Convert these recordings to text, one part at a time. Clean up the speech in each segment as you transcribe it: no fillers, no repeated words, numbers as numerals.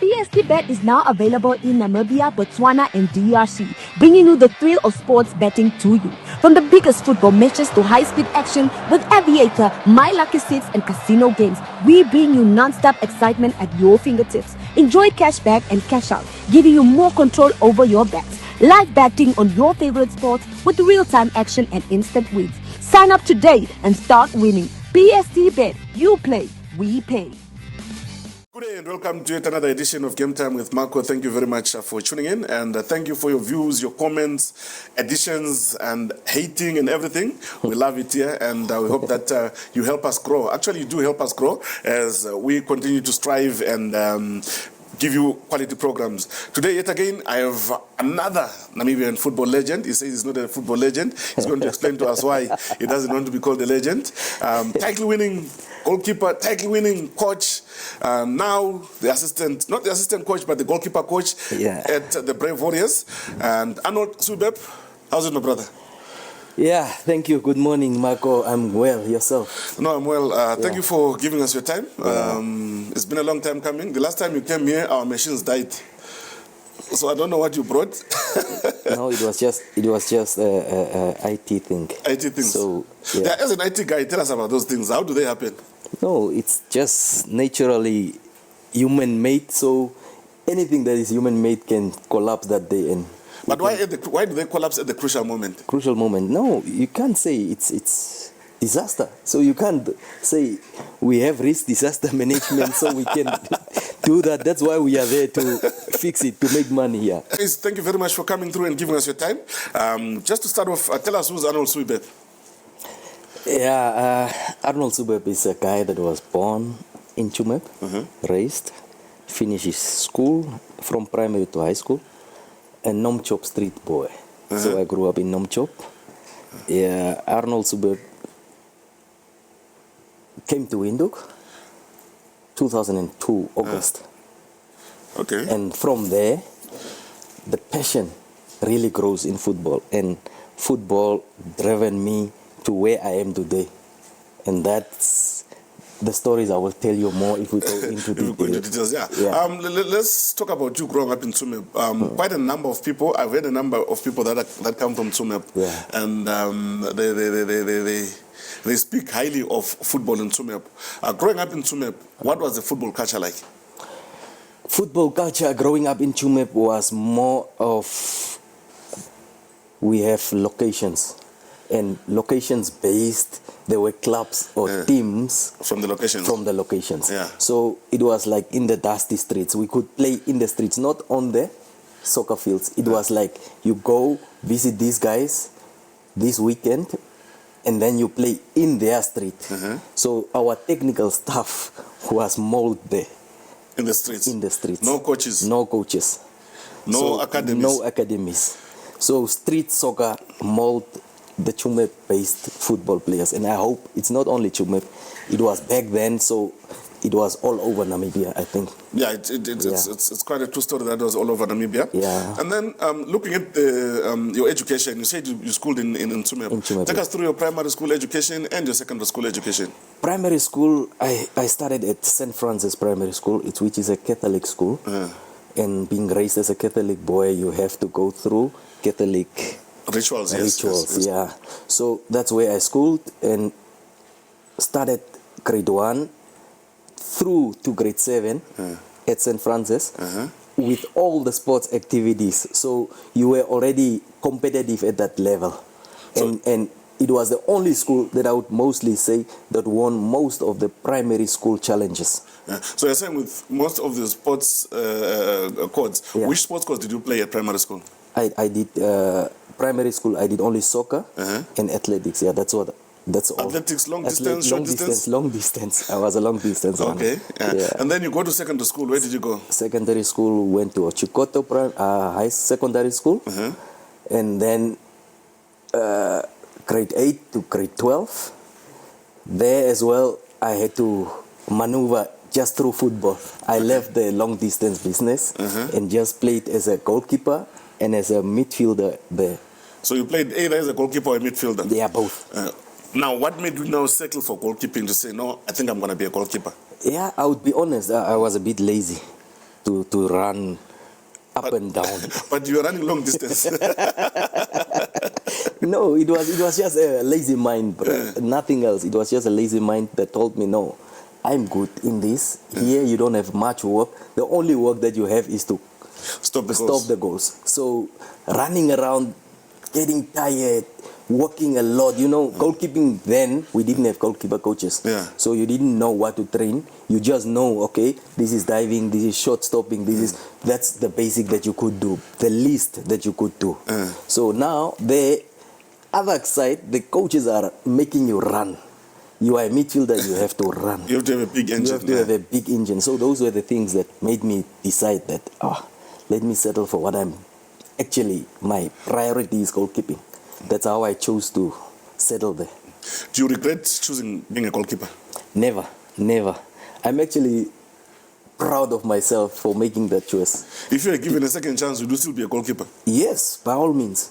PST Bet is now available in Namibia, Botswana, and DRC, bringing you the thrill of sports betting to you. From the biggest football matches to high-speed action with Aviator, My Lucky Six, and casino games, we bring you non-stop excitement at your fingertips. Enjoy cash back and cash out, giving you more control over your bets. Live betting on your favorite sports with real-time action and instant wins. Sign up today and start winning. PST Bet, you play, we pay. Good day and welcome to yet another edition of Game Time with Marco. Thank you very much for tuning in, and thank you for your views, your comments, additions and hating and everything. We love it here, and we hope that you help us grow. Actually, you do help us grow as we continue to strive and give you quality programs. Today, yet again, I have another Namibian football legend. He says he's not a football legend. He's going to explain to us why he doesn't want to be called a legend. Title-winning goalkeeper, title-winning coach. Now the assistant, not the assistant coach, but the goalkeeper coach at the Brave Warriors. And Arnold Subeb, how's it, my brother? Yeah, thank you. Good morning, Marco. I'm well. Yourself? No, I'm well. Thank you for giving us your time. It's been a long time coming. The last time you came here, our machines died. So I don't know what you brought. No, it was just IT thing. IT things. So yeah, as an IT guy, tell us about those things. How do they happen? No, it's just naturally human-made. So anything that is human-made can collapse that day. And but why do they collapse at the crucial moment? Crucial moment. No, you can't say it's disaster. So you can't say we have risk disaster management, so we can do that. That's why we are there to fix it, to make money here. Please, thank you very much for coming through and giving us your time. Just to start off, tell us who's Arnold Subeb. Yeah, Arnold Subeb is a guy that was born in Tsumeb, raised, finished his school from primary to high school, a Nomchop street boy. So I grew up in Nomchop. Yeah, Arnold Subeb came to Windhoek 2002 August. Okay. And from there, the passion really grows in football, and football driven me to where I am today. And that's the stories I will tell you more if we go into details. Yeah. Let's talk about you growing up in Tsumeb. Quite a number of people. I've heard a number of people that come from Tsumeb, and they speak highly of football in Tsumeb. Growing up in Tsumeb, what was the football culture like? Football culture growing up in Tsumeb was more of, we have locations, and locations based. There were clubs or teams from the locations. Yeah. So it was like in the dusty streets. We could play in the streets, not on the soccer fields. It was like you go visit these guys this weekend, and then you play in their street. So our technical staff was molded there. In the streets? In the streets. No coaches? No coaches. No academies? No academies. So street soccer mold the Tsumeb-based football players. And I hope it's not only Tsumeb. It was back then, so it was all over Namibia, I think. Yeah, it's quite a true story that was all over Namibia. Yeah. And then looking at your education, you said you schooled in Tsumeb. In Tsumeb. Take us through your primary school education and your secondary school education. Primary school, I started at St. Francis Primary School, which is a Catholic school. And being raised as a Catholic boy, you have to go through Catholic rituals. Yes. Yeah. So that's where I schooled and started grade 1 through to grade 7 at St. Francis with all the sports activities. So you were already competitive at that level. And it was the only school that I would mostly say that won most of the primary school challenges. So you're saying with most of the sports codes, which sports codes did you play at primary school? I did primary school. I did only soccer and athletics. Yeah, that's all. Athletics, long distance, short distance? Long distance. I was a long distance runner. Okay. And then you go to secondary school. Where did you go? Secondary school, went to Chikoto high secondary school. And then grade 8 to grade 12. There as well, I had to maneuver just through football. I left the long distance business and just played as a goalkeeper and as a midfielder there. So you played either as a goalkeeper or a midfielder? Yeah, both. Now, what made you now settle for goalkeeping to say, no, I think I'm going to be a goalkeeper? Yeah, I would be honest, I was a bit lazy. to run up and down. But you were running long distance. No, it was just a lazy mind, bro. Nothing else. It was just a lazy mind that told me, no, I'm good in this. Here you don't have much work. The only work that you have is to Stop the goals. So running around, getting tired, working a lot. You know, goalkeeping then, we didn't have goalkeeper coaches. Yeah. So you didn't know what to train. You just know, okay, this is diving, this is shot stopping, that's the basic that you could do, the least that you could do. So now, the other side, the coaches are making you run. You are a midfielder, you have to run. You have to have a big engine. You have to have a big engine. So those were the things that made me decide that, let me settle for what I'm actually, my priority is goalkeeping. That's how I chose to settle there. Do you regret choosing being a goalkeeper? Never. I'm actually proud of myself for making that choice. If you were given a second chance, would you still be a goalkeeper? Yes, by all means.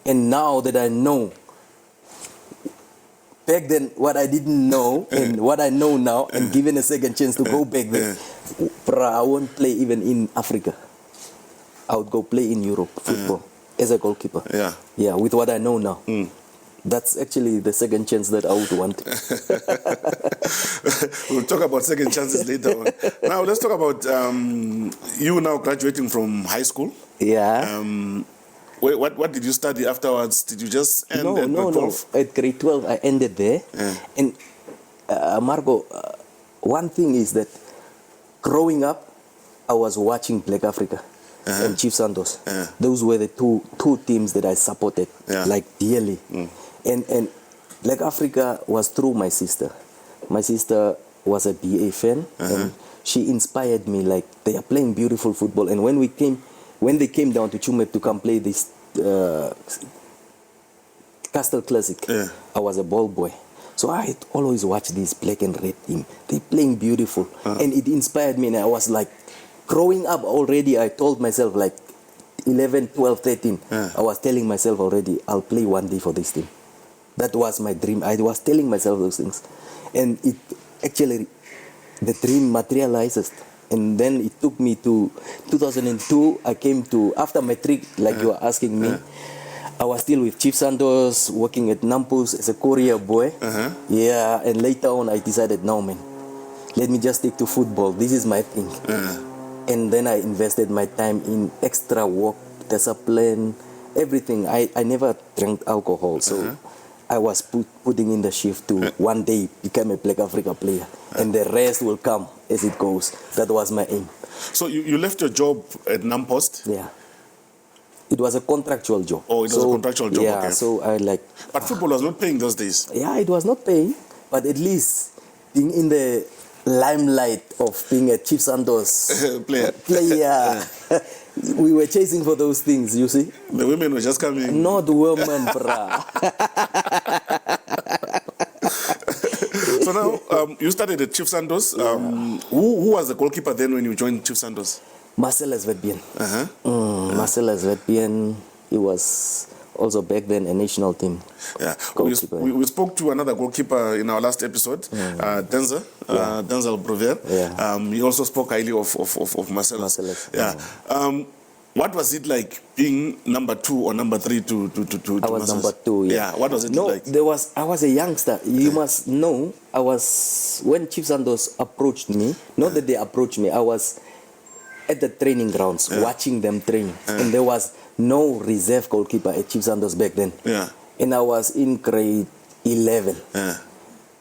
And now that I know, back then what I didn't know and what I know now, and given a second chance to go back there, I won't play even in Africa. I would go play in Europe football as a goalkeeper. Yeah, with what I know now. That's actually the second chance that I would want. We'll talk about second chances later on. Now let's talk about you now graduating from high school. Yeah. What did you study afterwards? Did you just end at grade 12? No. At grade 12, I ended there. And Marco, one thing is that growing up, I was watching Black Africa and Chief Santos. Those were the two teams that I supported, like dearly. And Black Africa was through my sister. My sister was a BA fan, and she inspired me. Like, they are playing beautiful football. And when they came down to Chumeb to come play this Castle Classic, I was a ball boy. So I always watch this black and red team. They're playing beautiful. And it inspired me. And I was like, growing up already, I told myself, like 11, 12, 13, I was telling myself already, I'll play one day for this team. That was my dream. I was telling myself those things. And it actually, the dream materialized. And then it took me to 2002. I came to, after matric, like you were asking me, I was still with Chief Santos, working at Nampus as a courier boy. Yeah, and later on I decided, no man, let me just stick to football. This is my thing. And then I invested my time in extra work, discipline, everything. I never drank alcohol, so I was putting in the shift to one day become a Black Africa player. And the rest will come as it goes. That was my aim. So you left your job at Nampost? Yeah. It was a contractual job. Oh, it was a contractual job, yeah, okay. So I like... But football was not paying those days? Yeah, it was not paying, but at least being in the limelight of being a Chief Santos player. We were chasing for those things, you see. The women were just coming. Not women, bruh. So now, you started at Chief Santos. Who was the goalkeeper then when you joined Chief Santos? Marcel Svetbien. Marcel Svetbien, he was also back then a national team. Yeah, goalkeeper. We spoke to another goalkeeper in our last episode, Denzel Brover. Yeah. He also spoke highly of Marcel. Yeah. What was it like being number 2 or number 3 to I was Marcel's? number 2, yeah. What was it like? I was a youngster. You must know, when Chief Santos approached me, not that they approached me, I was at the training grounds, watching them train. And there was no reserve goalkeeper at Chief Santos back then. And I was in grade 11.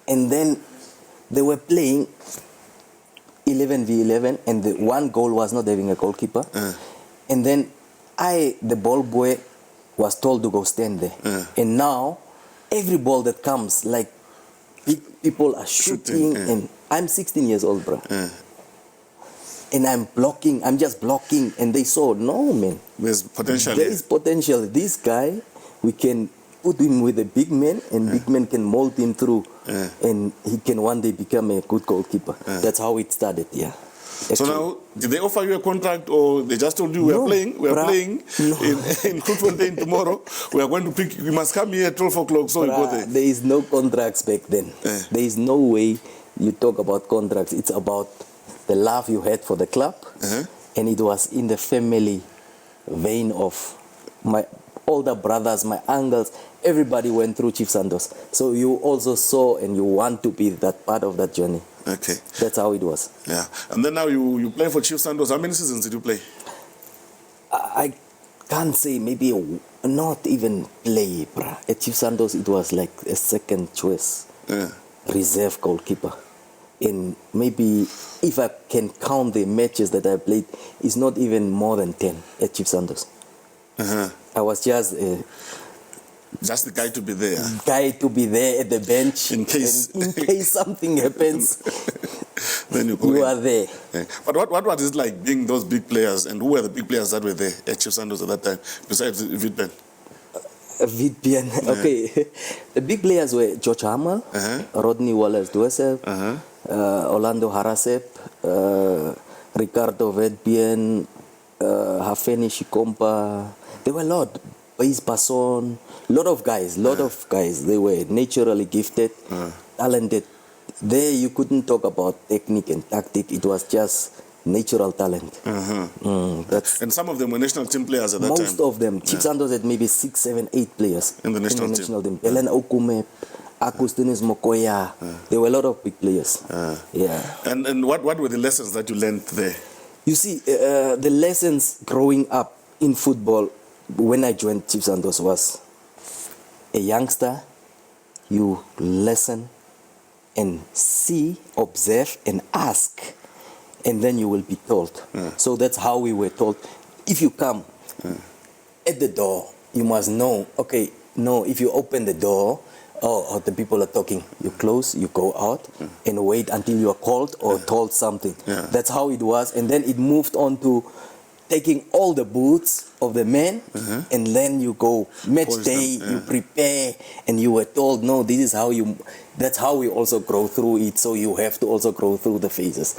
And then they were playing 11v11, and the one goal was not having a goalkeeper. And then the ball boy, was told to go stand there. And now, every ball that comes, like, people are shooting, and I'm 16 years old, bro. And I'm just blocking, and they saw, no, man. There's potential. There is potential. This guy, we can put him with a big man, and big man can mold him through, and he can one day become a good goalkeeper. That's how it started, yeah. Actually. So now, did they offer you a contract, or they just told you we are playing in Grootfontein tomorrow? We are going to pick. You must come here at 12 o'clock. So you go there. There is no contracts back then. There is no way you talk about contracts. It's about the love you had for the club, And it was in the family vein of my older brothers, my uncles, everybody went through Chief Santos. So you also saw and you want to be that part of that journey. Okay. That's how it was. Yeah. And then now you play for Chief Santos. How many seasons did you play? I can't say, maybe not even play, bruh. At Chief Santos, it was like a second choice. Yeah. Reserve goalkeeper. And maybe if I can count the matches that I played, it's not even more than 10 at Chief Santos. Uh-huh. I was just Just the guy to be there. guy to be there at the bench In case. and in case something happens. Then you go You in. are there. Yeah. But what was it like being those big players, and who were the big players that were there at Chief Santos at that time, besides Vidben? Vidbian. Okay. The big players were George Hamel, Rodney Wallace-Dwesep, Orlando Harasep, Ricardo Vidbian, Hafeni Shikompa. There were a lot. Base Basson, lot of guys. They were naturally gifted, talented. There you couldn't talk about technique and tactic. It was just natural talent. That's And some of them were national team players at that time. most of them. Chief Santos had maybe 6, 7, 8 players In the national team. Helen Okume, Agustinis Mokoya. There were a lot of big players. Yeah. And what were the lessons that you learned there? You see, the lessons growing up in football when I joined Chief Santos was a youngster, you listen and see, observe and ask, and then you will be told. So that's how we were told. If you come at the door, you must know, okay, no, if you open the door, oh, the people are talking. You close, you go out, and wait until you are called or told something. That's how it was. And then it moved on to taking all the boots of the men, and then you go match Pose day, them, you prepare, and you were told, no, this is how you, that's how we also grow through it, so you have to also grow through the phases.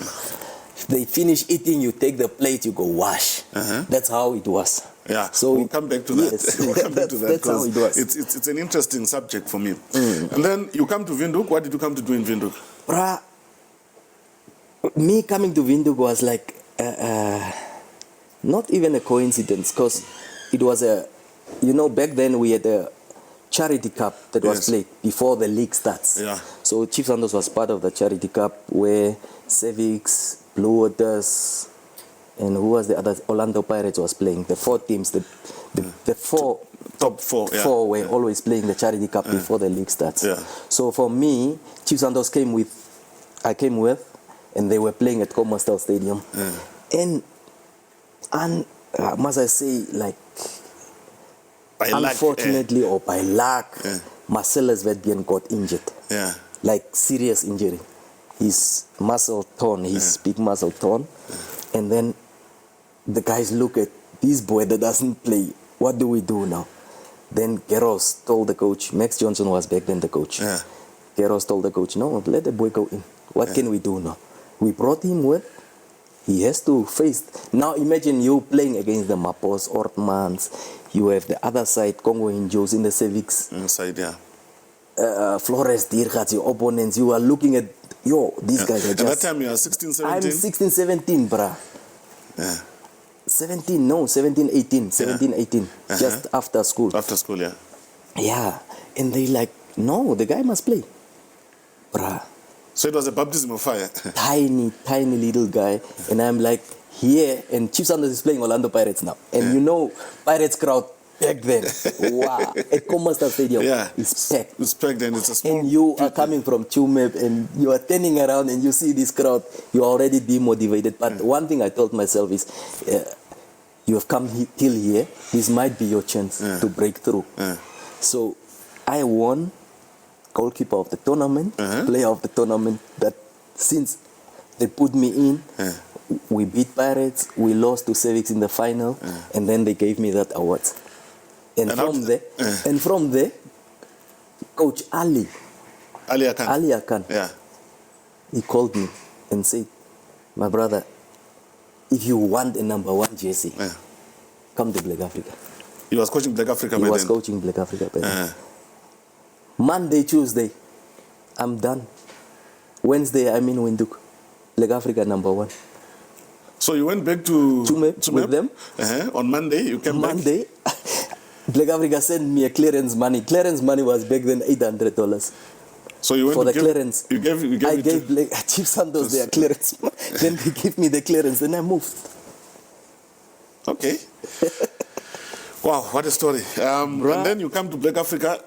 If they finish eating, you take the plate, you go wash. That's how it was. Yeah, So we'll come back to that. yes, We'll come back to that that's how it was. it's an interesting subject for me. And then you come to Windhoek. What did you come to do in Windhoek? Bruh, me coming to Windhoek was like not even a coincidence, because it was back then we had a charity cup that was Yes. played before the league starts. Yeah. So Chief Santos was part of the charity cup where Civics, Blue Waters, and who was the other? Orlando Pirates was playing. The 4 teams, the four Top four, yeah. four were always playing the charity cup before the league starts. Yeah. So for me, Chief Santos I came with, and they were playing at Commonwealth Stadium. And must I say, like, By luck, unfortunately or by luck, Marcellus Vedbien got injured. yeah. Like serious injury. His muscle torn, his big muscle torn. And then the guys look at this boy that doesn't play. What do we do now? Then Geros told the coach, Max Johnson was back then the coach. Yeah. Geros told the coach, no, let the boy go in. What can we do now? We brought him with. He has to face. Now imagine you playing against the Mapos, Ortmans. You have the other side, Congo Injos in the Civics. Inside, yeah. Flores, Dirgats, your opponents. You are looking at, these guys are At just... that time, you were 16, 17? I'm 16, 17, bruh. Yeah. 17, 18. Just after school. After school, yeah. Yeah. And they like, no, the guy must play. Bruh. So it was a baptism of fire. Tiny little guy. And I'm like, here, and Chief Santos is playing Orlando Pirates now. And Pirates crowd back then, wow, at Commonwealth Stadium, Yeah. it's packed. It's packed and it's a small... And you are coming from Chumeb and you are turning around and you see this crowd, you're already demotivated. But one thing I told myself is, you have come till here, this might be your chance to break through. So I won goalkeeper of the tournament, player of the tournament, that since they put me in, we beat Pirates, we lost to Civics in the final, and then they gave me that award. And from there, Coach Ali Akan, Yeah. he called me and said, my brother, if you want a number 1 jersey, come to Black Africa. He was coaching Black Africa He by was then. coaching Black Africa by then. Monday, Tuesday, I'm done. Wednesday, I'm in Windhoek. Black Africa number 1. So you went back to Tsumeb with them. On Monday, you came back. Monday, Black Africa sent me a clearance money. Clearance money was back then $800. So you went for to the clearance. You gave I it gave Chief Santos their clearance. Then they gave me the clearance, and I moved. Okay. Wow, what a story. And then you come to Black Africa.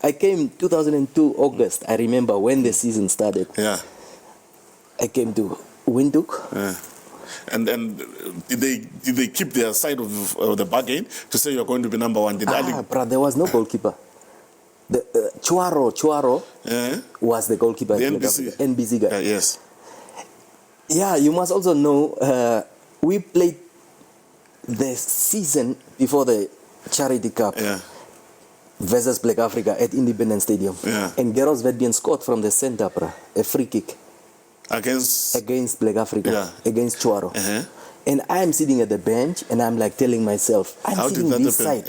I came 2002 August. I remember when the season started. Yeah. I came to Windhoek. And did they keep their side of the bargain to say you're going to be number one? Bro, there was no goalkeeper. The Chuaro was the goalkeeper. The NBC. NBC guy. Yes. Yeah, you must also know we played the season before the Charity Cup versus Black Africa at Independence Stadium. Yeah. And Geros Vedbian scored from the center, a free kick. Against Black Africa, against Chuaro. And I'm sitting at the bench and I'm like telling myself, I'm sitting this side.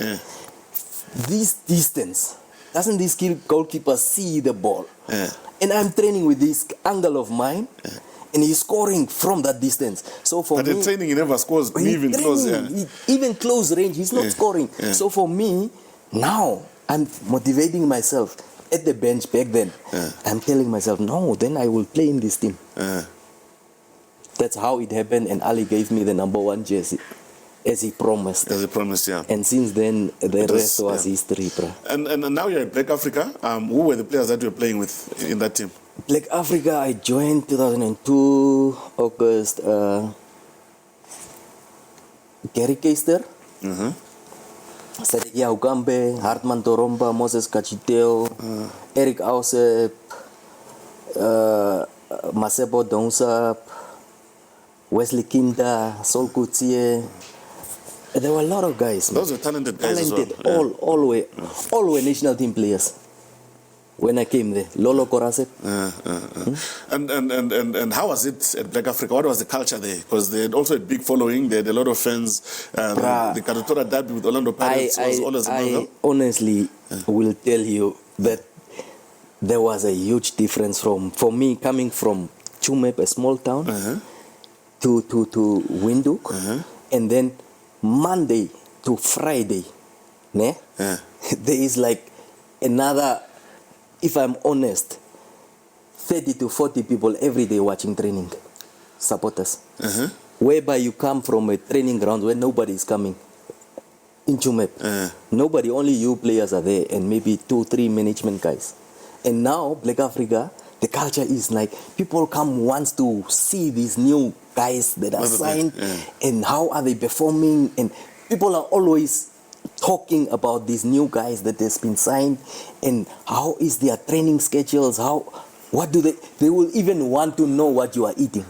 This distance, doesn't this goalkeeper see the ball? And I'm training with this angle of mine. And he's scoring from that distance. So for me, the training, he never scores even close. Even close range, he's not scoring. So for me, now I'm motivating myself at the bench back then. I'm telling myself, no, then I will play in this team. That's how it happened, and Ali gave me the number 1 jersey, as he promised. As he promised, yeah. And since then, the rest was history, bro. And now you're at Black Africa. Who were the players that you were playing with in that team? Black Africa, I joined 2002 August. Gary Keister, Sadikia Ugambe, Hartman Toromba, Moses Kachiteo, Eric Ausep, Masebo Donsap, Wesley Kinda, Sol Kutie. There were a lot of guys. Those were talented guys as well. All were national team players. When I came there, Lolo Korasep. And how was it at Black Africa? What was the culture there? Because they had also a big following. They had a lot of fans. The Karatora derby with Orlando Pirates was always I honestly will tell you that there was a huge difference for me coming from Tsumeb, a small town, to Windhoek, and then Monday to Friday, there is like another, if I'm honest, 30 to 40 people every day watching training, supporters. Whereby you come from a training ground where nobody is coming. In Tsumeb, nobody, only you players are there and maybe 2-3 management guys. And now, Black Africa, the culture is like, people come once to see these new guys that are signed and how are they performing. And people are always talking about these new guys that has been signed and how is their training schedules, what do they will even want to know what you are eating.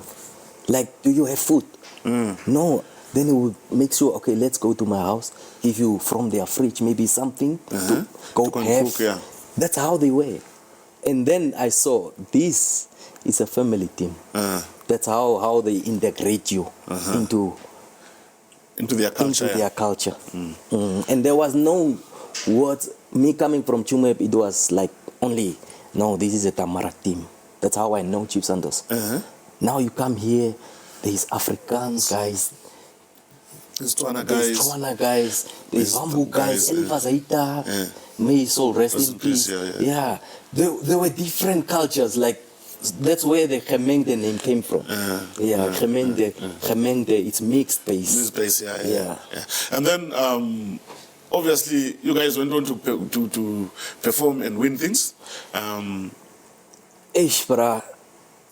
Like, do you have food? No. Then it will make sure, okay, let's go to my house, give you from their fridge maybe something to go have. Cook, That's how they were. And then I saw this is a family team. That's how they integrate you into their culture. And there was no words. Me coming from Tsumeb, it was like only, no, this is a Tamara team. That's how I know Chief Santos. Now you come here, there's Afrikaans guys, there's Tswana guys, there's Bamboo guys, Elva Zaita, may his soul rest in peace. There were different cultures, like that's where the Gemengde name came from. Gemengde, it's mixed base. Mixed base, And then obviously you guys went on to perform and win things.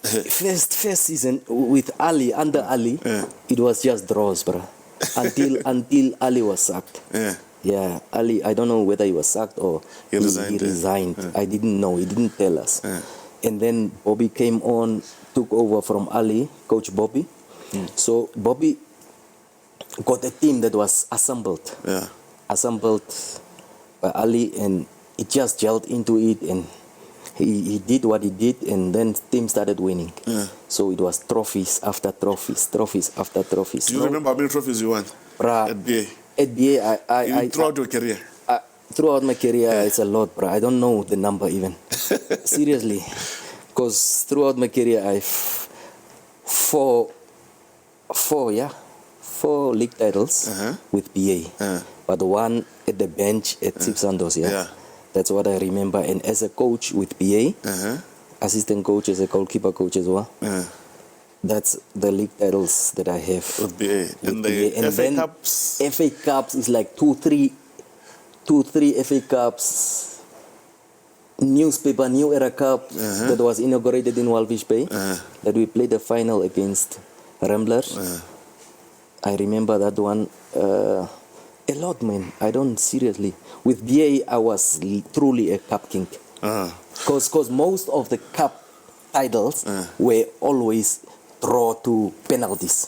First season with Ali, under Ali, it was just draws, bruh. Until Ali was sacked. Ali, I don't know whether he was sacked or he resigned. I didn't know. He didn't tell us. And then Bobby came on, took over from Ali, Coach Bobby. So Bobby got a team that was assembled by Ali, and it just gelled into it, and he did what he did, and then team started winning. So it was trophies after trophies after trophies. Do you remember how many trophies you won at BA? At BA, throughout your career? Throughout my career, it's a lot, bro. I don't know the number even. Seriously. Because throughout my career, I've 4 4 league titles with BA. But one at the bench at Sip Santos, Yeah. That's what I remember. And as a coach with BA, assistant coach as a goalkeeper coach as well. That's the league titles that I have. With BA. And the BA. And FA then Cups? FA Cups is like 2-3 FA Cups. Newspaper New Era Cup that was inaugurated in Walvis Bay, that we played the final against Ramblers. I remember that one a lot, man. I don't seriously. With BA, I was truly a cup king. Because most of the cup titles were always draw to penalties.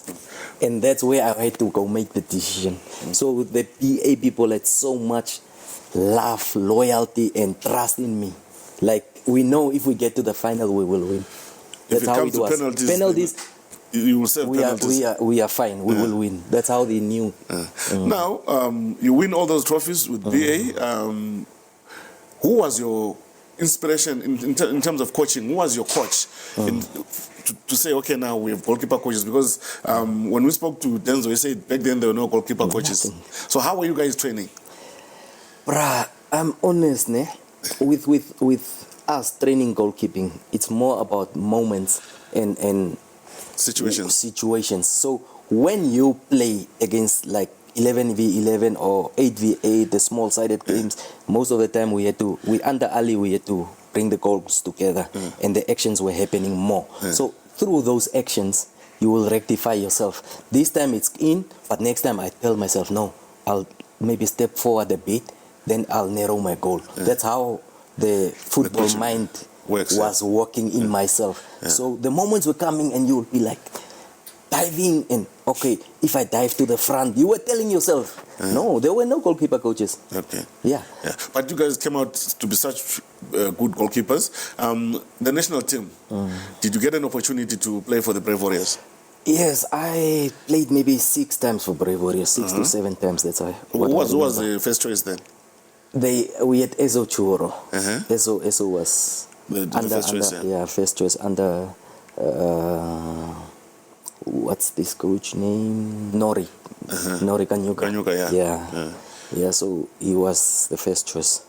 And that's where I had to go make the decision. So the BA people had so much love, loyalty, and trust in me. Like, we know if we get to the final, we will win. That's how it was. Penalties, you will serve penalties. We are fine. We will win. That's how they knew. Now, you win all those trophies with BA. Who was your inspiration in terms of coaching? Who was your coach to say, okay, now we have goalkeeper coaches? Because when we spoke to Denzo, he said back then there were no goalkeeper coaches. So how were you guys training? Bruh, I'm honest, ne? With us training goalkeeping, it's more about moments and situations. So when you play against like 11v11 or 8v8, the small-sided games, most of the time we had to bring the goals together, and the actions were happening more. So through those actions, you will rectify yourself. This time it's in, but next time I tell myself, no, I'll maybe step forward a bit, then I'll narrow my goal. That's how the football mind was working in myself. So the moments were coming and you would be like diving in. Okay, if I dive to the front, you were telling yourself, no, there were no goalkeeper coaches. Okay. Yeah. But you guys came out to be such good goalkeepers. The national team, did you get an opportunity to play for the Brave Warriors? Yes, I played maybe 6 times for Brave Warriors, 6 to 7 times. That's why. Who was the first choice then? We had Ezo Churo. Ezo was first choice. First choice under what's this coach name? Nori Kanyuka. Yeah. So he was the first choice.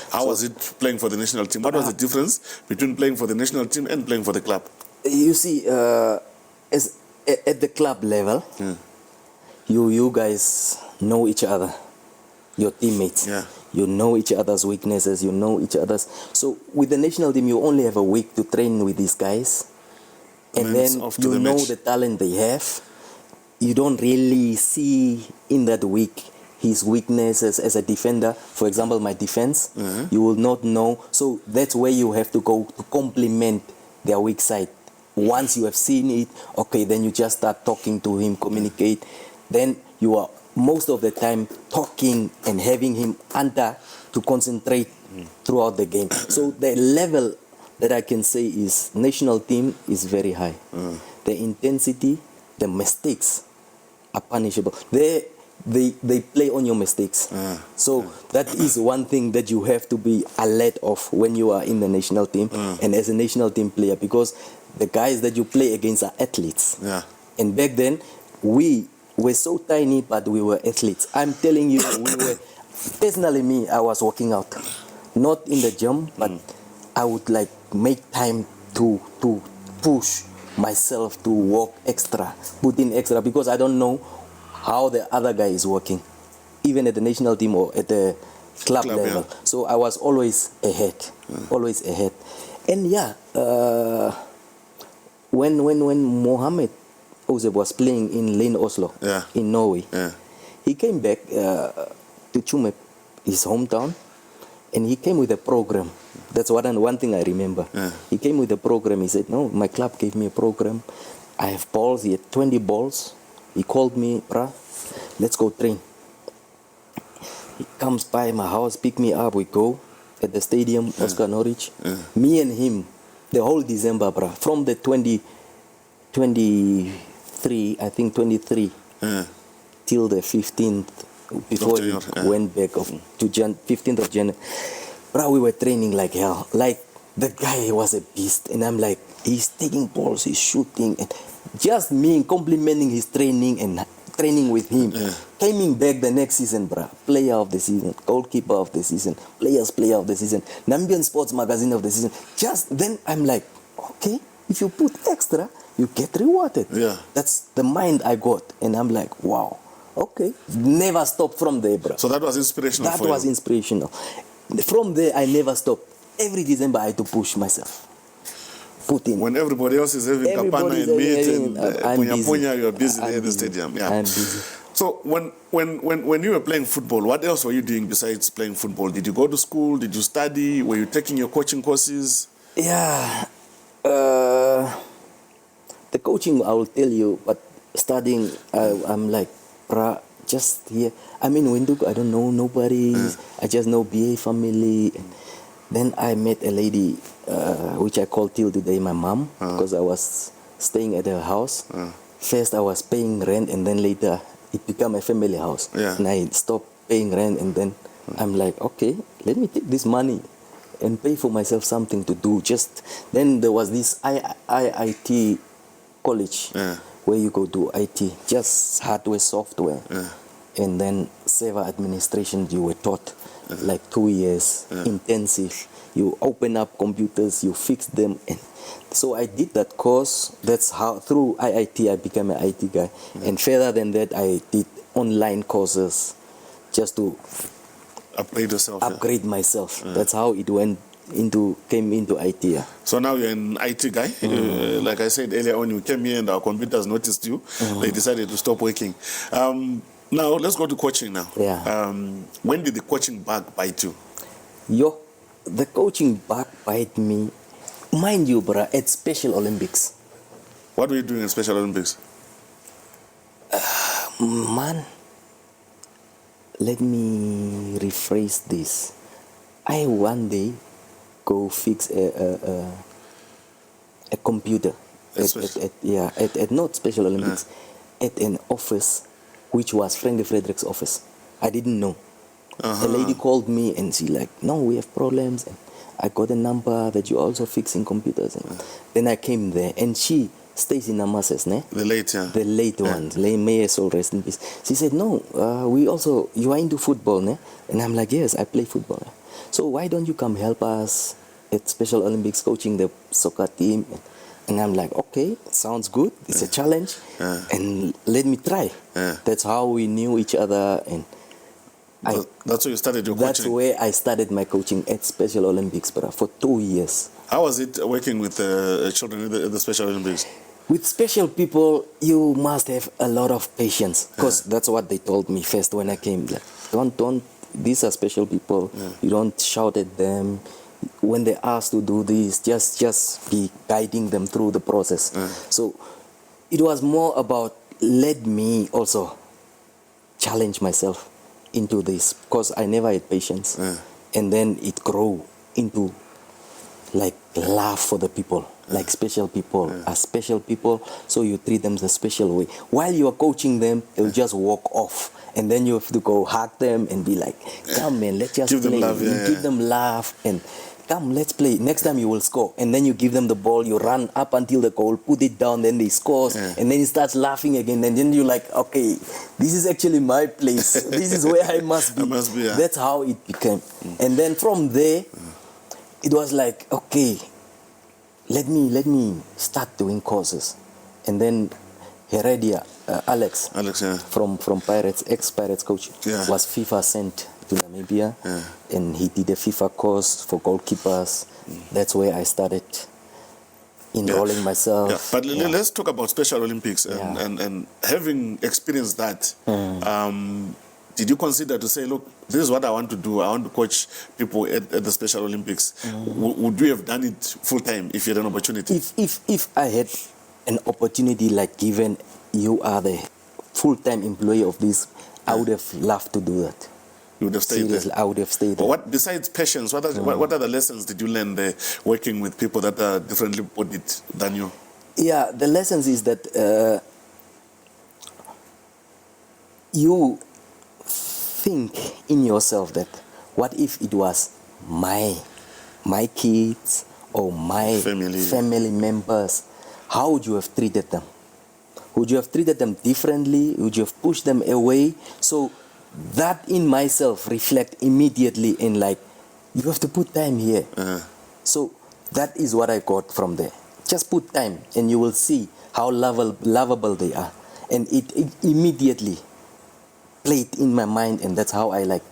How was it playing for the national team? What was the difference between playing for the national team and playing for the club? You see, as at the club level, you guys know each other, your teammates. You know each other's weaknesses, you know each other's. So with the national team, you only have a week to train with these guys. And then you know the talent they have. You don't really see in that week his weaknesses as a defender. For example, my defense, you will not know. So that's where you have to go to complement their weak side. Once you have seen it, okay, then you just start talking to him, communicate. Then you are most of the time talking and having him under to concentrate throughout the game. So the level that I can say is national team is very high. The intensity, the mistakes are punishable. They play on your mistakes. So that is one thing that you have to be alert of when you are in the national team and as a national team player, because the guys that you play against are athletes. And back then, we were so tiny, but we were athletes. I'm telling you, personally me, I was working out. Not in the gym, but I would like make time to push myself to work extra, put in extra, because I don't know how the other guy is working, even at the national team or at the club level. So I was always ahead, And when Mohammed Ozeb was playing in Lane Oslo in Norway, he came back to Chumep, his hometown, and he came with a program. That's one thing I remember. He came with a program. He said, no, my club gave me a program. I have balls. He had 20 balls. He called me, bruh, let's go train. He comes by my house, pick me up, we go at the stadium, Oscar Norwich. Me and him, the whole December, bruh, from the 23, till the 15th, before he went back to 15th of January. Bruh, we were training like hell. Like the guy was a beast, and I'm like, he's taking balls, he's shooting, and just me complimenting his training and training with him. Coming back the next season, bruh, player of the season, goalkeeper of the season, player of the season, Nambian Sports Magazine of the season. Just then I'm like, okay, if you put extra, you get rewarded. Yeah. That's the mind I got, and I'm like, wow, okay, never stop from there, bruh. So that was inspirational That for was you. inspirational. From there, I never stopped. Every December, I had to push myself. Put in. When everybody else is having kapana Everybody's and meat having- and I'm punya busy. punya, you are busy I'm there at the busy. stadium. Yeah. I'm busy. So when you were playing football, what else were you doing besides playing football? Did you go to school? Did you study? Were you taking your coaching courses? Yeah. The coaching, I will tell you, but studying, I'm like, bruh, just here. I'm in Windhoek, I don't know nobody. I just know BA family. Then I met a lady, which I call till today my mom, because I was staying at her house. First I was paying rent, and then later it became a family house. Yeah. And I stopped paying rent, and then I'm like, okay, let me take this money and pay for myself something to do. Just then there was this IIT college where you go do IT, just hardware, software, and then server administration. You were taught like 2 years intensive. You open up computers, you fix them, and so I did that course. That's how through IIT I became an IT guy. And further than that, I did online courses just to Upgrade yourself. upgrade myself. That's how it came into IT. Yeah. So now you're an IT guy. Like I said earlier on, you came here and our computers noticed you. They decided to stop working. Now let's go to coaching now. Yeah. When did the coaching bug bite you? The coaching back bite me. Mind you, bruh, at Special Olympics. What were you doing in Special Olympics? Man, let me rephrase this. I one day go fix a computer at not Special Olympics, at an office which was Frank de Frederic's office. I didn't know. A lady called me and she like, no, we have problems. And I got a number that you're also fixing computers. And then I came there, and she stays in Namases, ne? The late, yeah. The late ones, may her soul rest in peace. She said, no, you are into football, ne? And I'm like, yes, I play football. So why don't you come help us at Special Olympics coaching the soccer team? And I'm like, okay, sounds good. It's a challenge, and let me try. That's how we knew each other, and that's where you started your coaching. that's where I started my coaching at Special Olympics, bruh, for 2 years. How was it working with children at the Special Olympics? With special people, you must have a lot of patience, because that's what they told me first when I came. Like, don't. These are special people. You don't shout at them. When they ask to do this, just be guiding them through the process. So it was more about let me also challenge myself into this, because I never had patience. And then it grew into like love for the people. Like special people are special people, so you treat them the special way. While you are coaching them, they'll just walk off, and then you have to go hug them and be like, come man, let's just Give them play. love, You give them love and come, let's play. Next time you will score. And then you give them the ball, you run up until the goal, put it down, then they score, and then he starts laughing again, and then you're like, okay, this is actually my place. This is where I must be. That's how it became. And then from there, it was like, okay, let me start doing courses. And then Heredia, Alex, from Pirates, ex-Pirates coach, was FIFA sent to Namibia, and he did a FIFA course for goalkeepers. That's where I started enrolling myself. But let's talk about Special Olympics and having experienced that. Did you consider to say, look, this is what I want to do. I want to coach people at the Special Olympics. Would you have done it full time if you had an opportunity? If I had an opportunity, like given you are the full-time employee of this, I would have loved to do that. You would have stayed Seriously, there. I would have stayed But there. what besides patience? What other lessons did you learn there, working with people that are differently bodied than you? Yeah, the lessons is that you think in yourself that what if it was my kids or my family members, how would you have treated them? Would you have treated them differently? Would you have pushed them away? So that in myself reflect immediately in like, you have to put time here. So that is what I got from there. Just put time and you will see how lovable they are. And it immediately played in my mind, and that's how I like,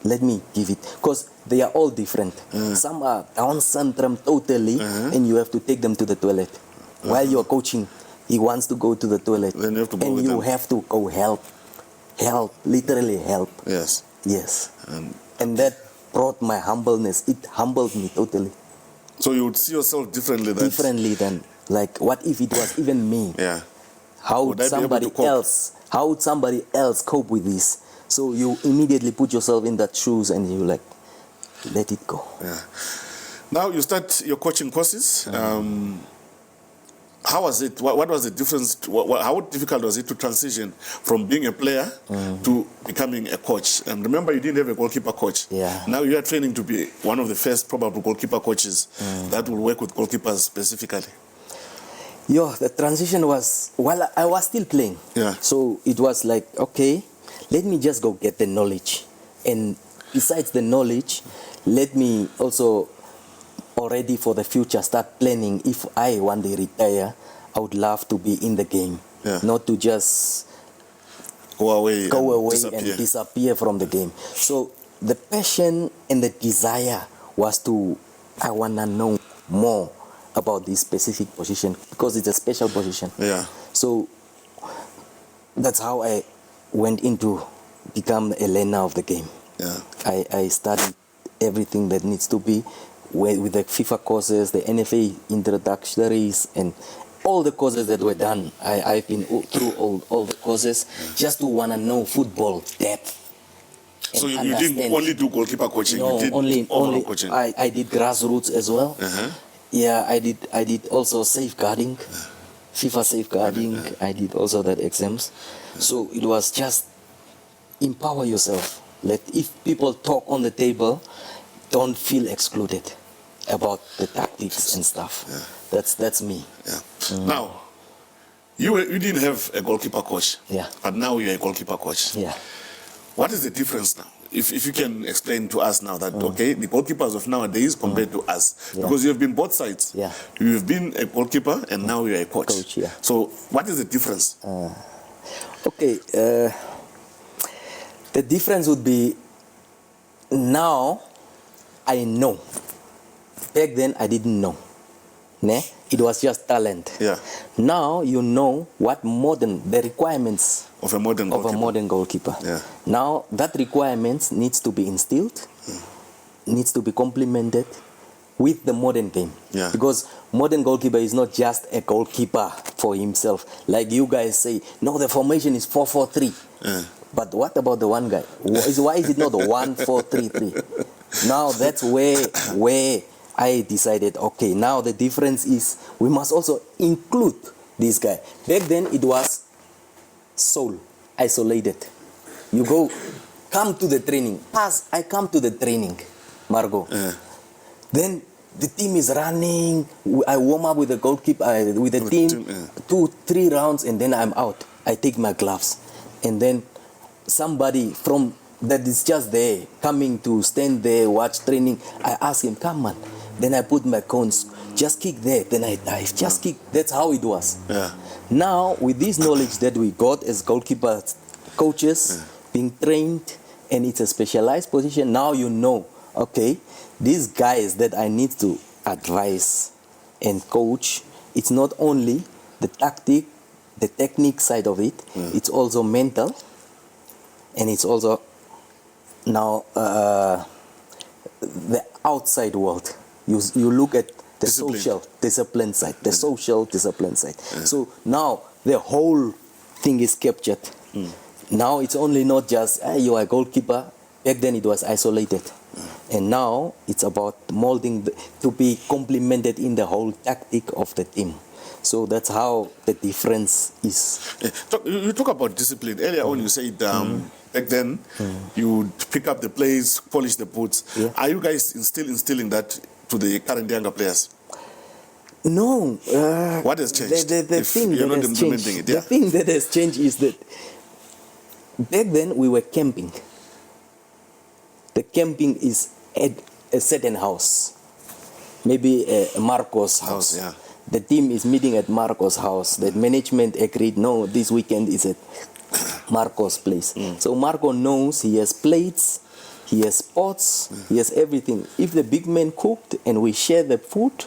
let me give it. Because they are all different. Some are Down syndrome totally, and you have to take them to the toilet. While you are coaching, he wants to go to the toilet. Then you have to go and with you them. have to go help, literally help. Yes. Yes. And that brought my humbleness. It humbled me totally. So you would see yourself differently then? Differently than, like, what if it was even me? Yeah. How Would would I be able to somebody cope? how would somebody else cope with this? So you immediately put yourself in that shoes and you like, let it go. Yeah. Now you start your coaching courses. How was it? What was the difference? How difficult was it to transition from being a player to becoming a coach? And remember, you didn't have a goalkeeper coach. Yeah. Now you are training to be one of the first probable goalkeeper coaches that will work with goalkeepers specifically. The transition was, while I was still playing. Yeah. So it was like, okay, let me just go get the knowledge. And besides the knowledge, let me also already for the future start planning. If I one day retire, I would love to be in the game. Yeah. Not to just Go away and disappear from the game. So the passion and the desire was to, I want to know more about this specific position because it's a special position. Yeah. So that's how I went into become a learner of the game. Yeah. I studied everything that needs to be with the FIFA courses, the NFA introductories, and all the courses that were done. I've been through all the courses just to want to know football depth. So you didn't only do goalkeeper coaching? No, you did only coaching? I did grassroots as well. Yeah, I did also safeguarding, FIFA safeguarding. I did also that exams. So it was just empower yourself. If people talk on the table, don't feel excluded about the tactics and stuff. That's me. Yeah. Now, you didn't have a goalkeeper coach. Yeah. But now you're a goalkeeper coach. Yeah. What is the difference now? If you can explain to us now that, okay, the goalkeepers of nowadays compared to us, because you have been both sides. Yeah. You have been a goalkeeper and now you're a coach. Yeah. So what is the difference? Okay. The difference would be now I know. Back then I didn't know. Ne? It was just talent. Yeah. Now you know the requirements Of a modern goalkeeper. Yeah. Now that requirements needs to be instilled, needs to be complemented with the modern game. Yeah. Because modern goalkeeper is not just a goalkeeper for himself. Like you guys say, no, the formation is 4-4-3. But what about the one guy? Why is it not 1-4-3-3? Now that's where I decided, okay, now the difference is we must also include this guy. Back then it was isolated. You come to the training. I come to the training, Margot. Then the team is running. I warm up with the goalkeeper, with the team, 2-3 rounds, and then I'm out. I take my gloves. And then somebody from that is just there, coming to stand there, watch training, I ask him, come on. Then I put my cones, just kick there, then I dive, just kick. That's how it was. Yeah. Now, with this knowledge that we got as goalkeeper coaches, being trained, and it's a specialized position, now you know, okay, these guys that I need to advise and coach, it's not only the technique side of it, it's also mental, and it's also now the outside world. You look at the social discipline side, So now the whole thing is captured. Now it's only not just you are a goalkeeper. Back then it was isolated, and now it's about molding to be complemented in the whole tactic of the team. So that's how the difference is. You talk about discipline. Earlier on you said back then you would pick up the plays, polish the boots. Yeah. Are you guys still instilling that to the current younger players? No. What has changed? The if thing you're that not has implementing changed, it, yeah. the thing that has changed is that back then we were camping. The camping is at a certain house, maybe a Marco's house. Yeah. The team is meeting at Marco's house. The management agreed, no, this weekend is at Marco's place. So Marco knows he has plates, he has pots, he has everything. If the big man cooked and we share the food,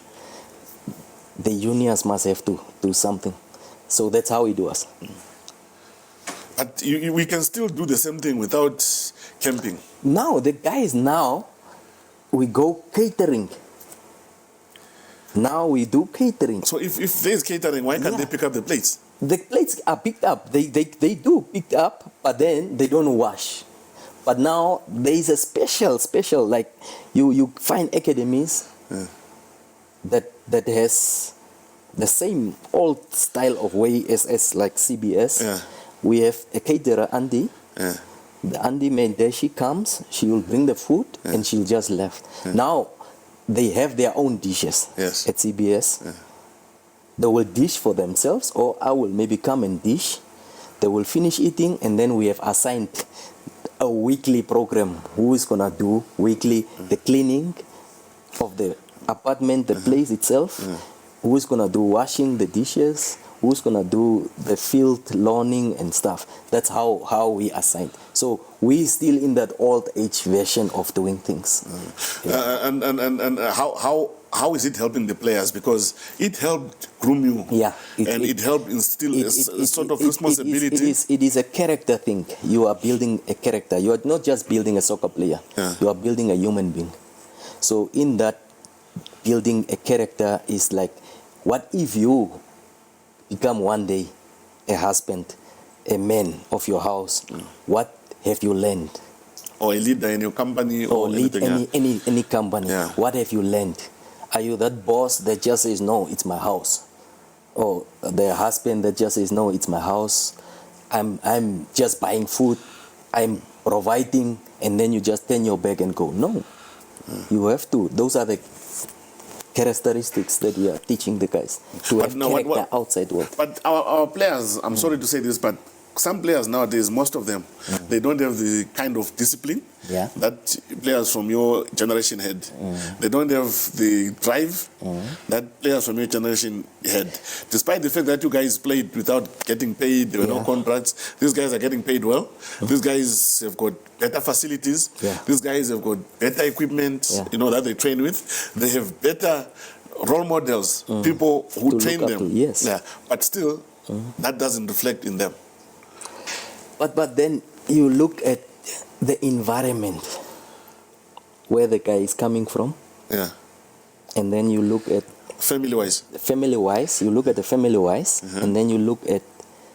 the juniors must have to do something. So that's how it was. But we can still do the same thing without camping. Now, the guys we go catering. Now we do catering. So if there's catering, why can't Yeah. they pick up the plates? The plates are picked up. They do pick up, but then they don't wash. But now there is a special, like you find academies that has the same old style of way as like CBS. Yeah. We have a caterer, Andy. Yeah. The Andy man there, she comes, she will bring the food and she'll just left. Now they have their own dishes Yes. at CBS. They will dish for themselves, or I will maybe come and dish. They will finish eating, and then we have assigned a weekly program. Who is gonna do weekly the cleaning of the apartment, the place itself? Who is gonna do washing the dishes? Who's gonna do the field lawning and stuff? That's how we assign. So we still in that old age version of doing things. And how is it helping the players? Because it helped groom you. Yeah, it helped instill a sort of responsibility. It is a character thing. You are building a character. You are not just building a soccer player. Yeah. You are building a human being. So in that building a character is like, what if you become one day a husband, a man of your house? What have you learned? Or a leader in your company, Or lead anything, any company. Yeah. What have you learned? Are you that boss that just says, no, it's my house? Or the husband that just says, no, it's my house. I'm just buying food. I'm providing, and then you just turn your back and go. No. You have to. Those are the characteristics that we are teaching the guys to But have now character outside work. But our players, I'm sorry to say this, but some players nowadays, most of them, they don't have the kind of discipline Yeah. that players from your generation had. They don't have the drive that players from your generation had. Despite the fact that you guys played without getting paid, there were no Yeah. contracts, these guys are getting paid well. These guys have got better facilities. Yeah. These guys have got better equipment, Yeah. that they train with. They have better role models, people who To train look up them. to, yes. Yeah. But still, that doesn't reflect in them. But then you look at the environment where the guy is coming from, Yeah. and then you look at Family-wise. family-wise, you look at the family-wise, and then you look at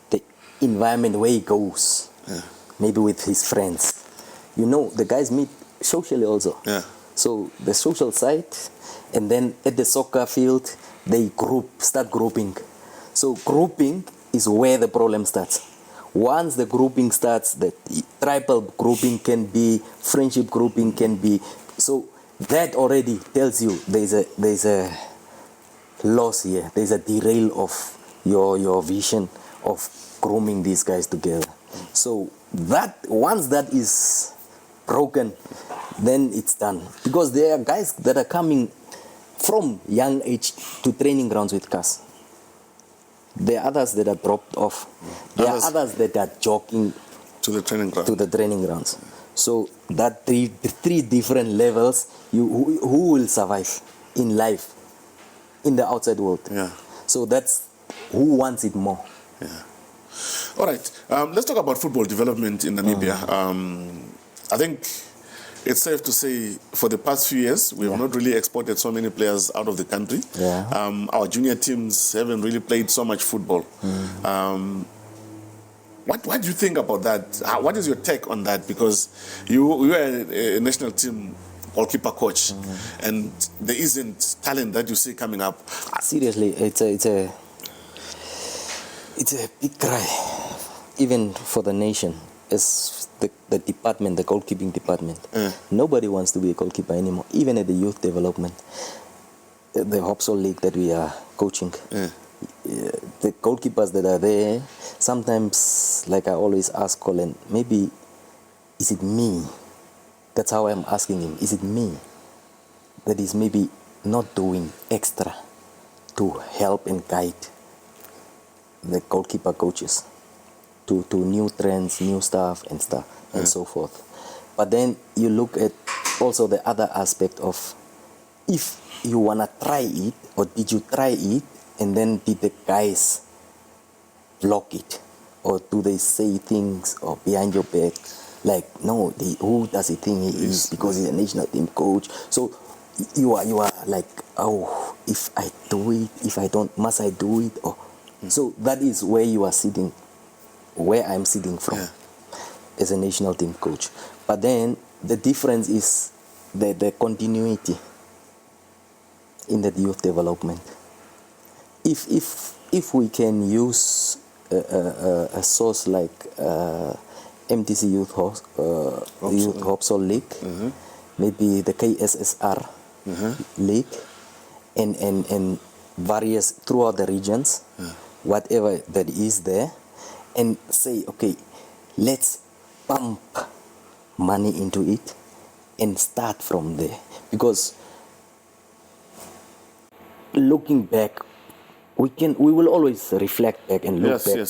the environment where he goes, maybe with his friends. The guys meet socially also. Yeah. So the social side, and then at the soccer field, they start grouping. So grouping is where the problem starts. Once the grouping starts, the tribal grouping can be, friendship grouping can be. So that already tells you there's a loss here. There's a derail of your vision of grooming these guys together. So that once that is broken, then it's done. Because there are guys that are coming from young age to training grounds with us. There are others that are dropped off. There are others that are jogging To the training ground. to the training grounds. So that three different levels, who will survive in life, in the outside world? Yeah. So that's who wants it more. Yeah. All right. Let's talk about football development in Namibia. I think it's safe to say for the past few years, we have not really exported so many players out of the country. Yeah. Our junior teams haven't really played so much football. What do you think about that? What is your take on that? Because you are a national team goalkeeper coach, and there isn't talent that you see coming up. Seriously, it's a big cry, even for the nation. As the department, the goalkeeping department, nobody wants to be a goalkeeper anymore, even at the youth development. the Hopsol League that we are coaching. The goalkeepers that are there, sometimes, like I always ask Colin, maybe is it me? That's how I'm asking him. Is it me that is maybe not doing extra to help and guide the goalkeeper coaches to new trends, new stuff and stuff and so forth. But then you look at also the other aspect of, if you wanna try it, or did you try it, and then did the guys block it, or do they say things or behind your back like, no, who does he think he is because he's a national team coach? So you are like, oh, if I do it, if I don't, must I do it? Or so that is where you are sitting, where I'm sitting from as a national team coach. But then the difference is the continuity in the youth development. If we can use a source like MTC Youth Hopsol League, maybe the KSSR League, and various throughout the regions, whatever that is there, and say, okay, let's pump money into it and start from there. Because looking back, we will always reflect back and look back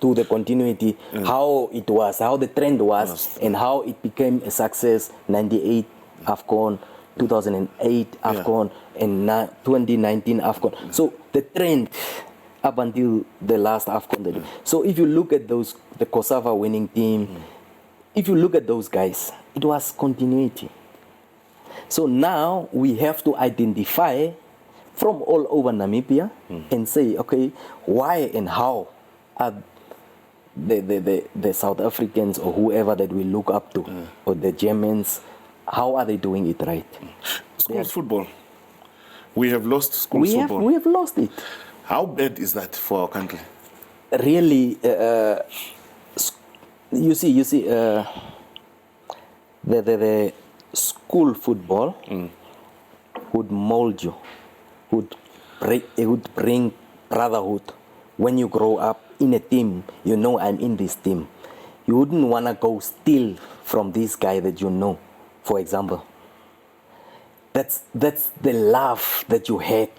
to the continuity, how it was, how the trend was, and how it became a success. 98 AFCON, 2008 AFCON, and 2019 AFCON. So the trend up until the last AFCON. So if you look at those, the COSAFA winning team, if you look at those guys, it was continuity. So now we have to identify from all over Namibia and say, okay, why and how are the South Africans or whoever that we look up to, or the Germans, how are they doing it right? Schools football. We have lost schools football. We have lost it. How bad is that for our country? Really, you see, the school football would mold you, would bring brotherhood. When you grow up in a team, you know, I'm in this team. You wouldn't want to go steal from this guy that you know, for example. That's the love that you had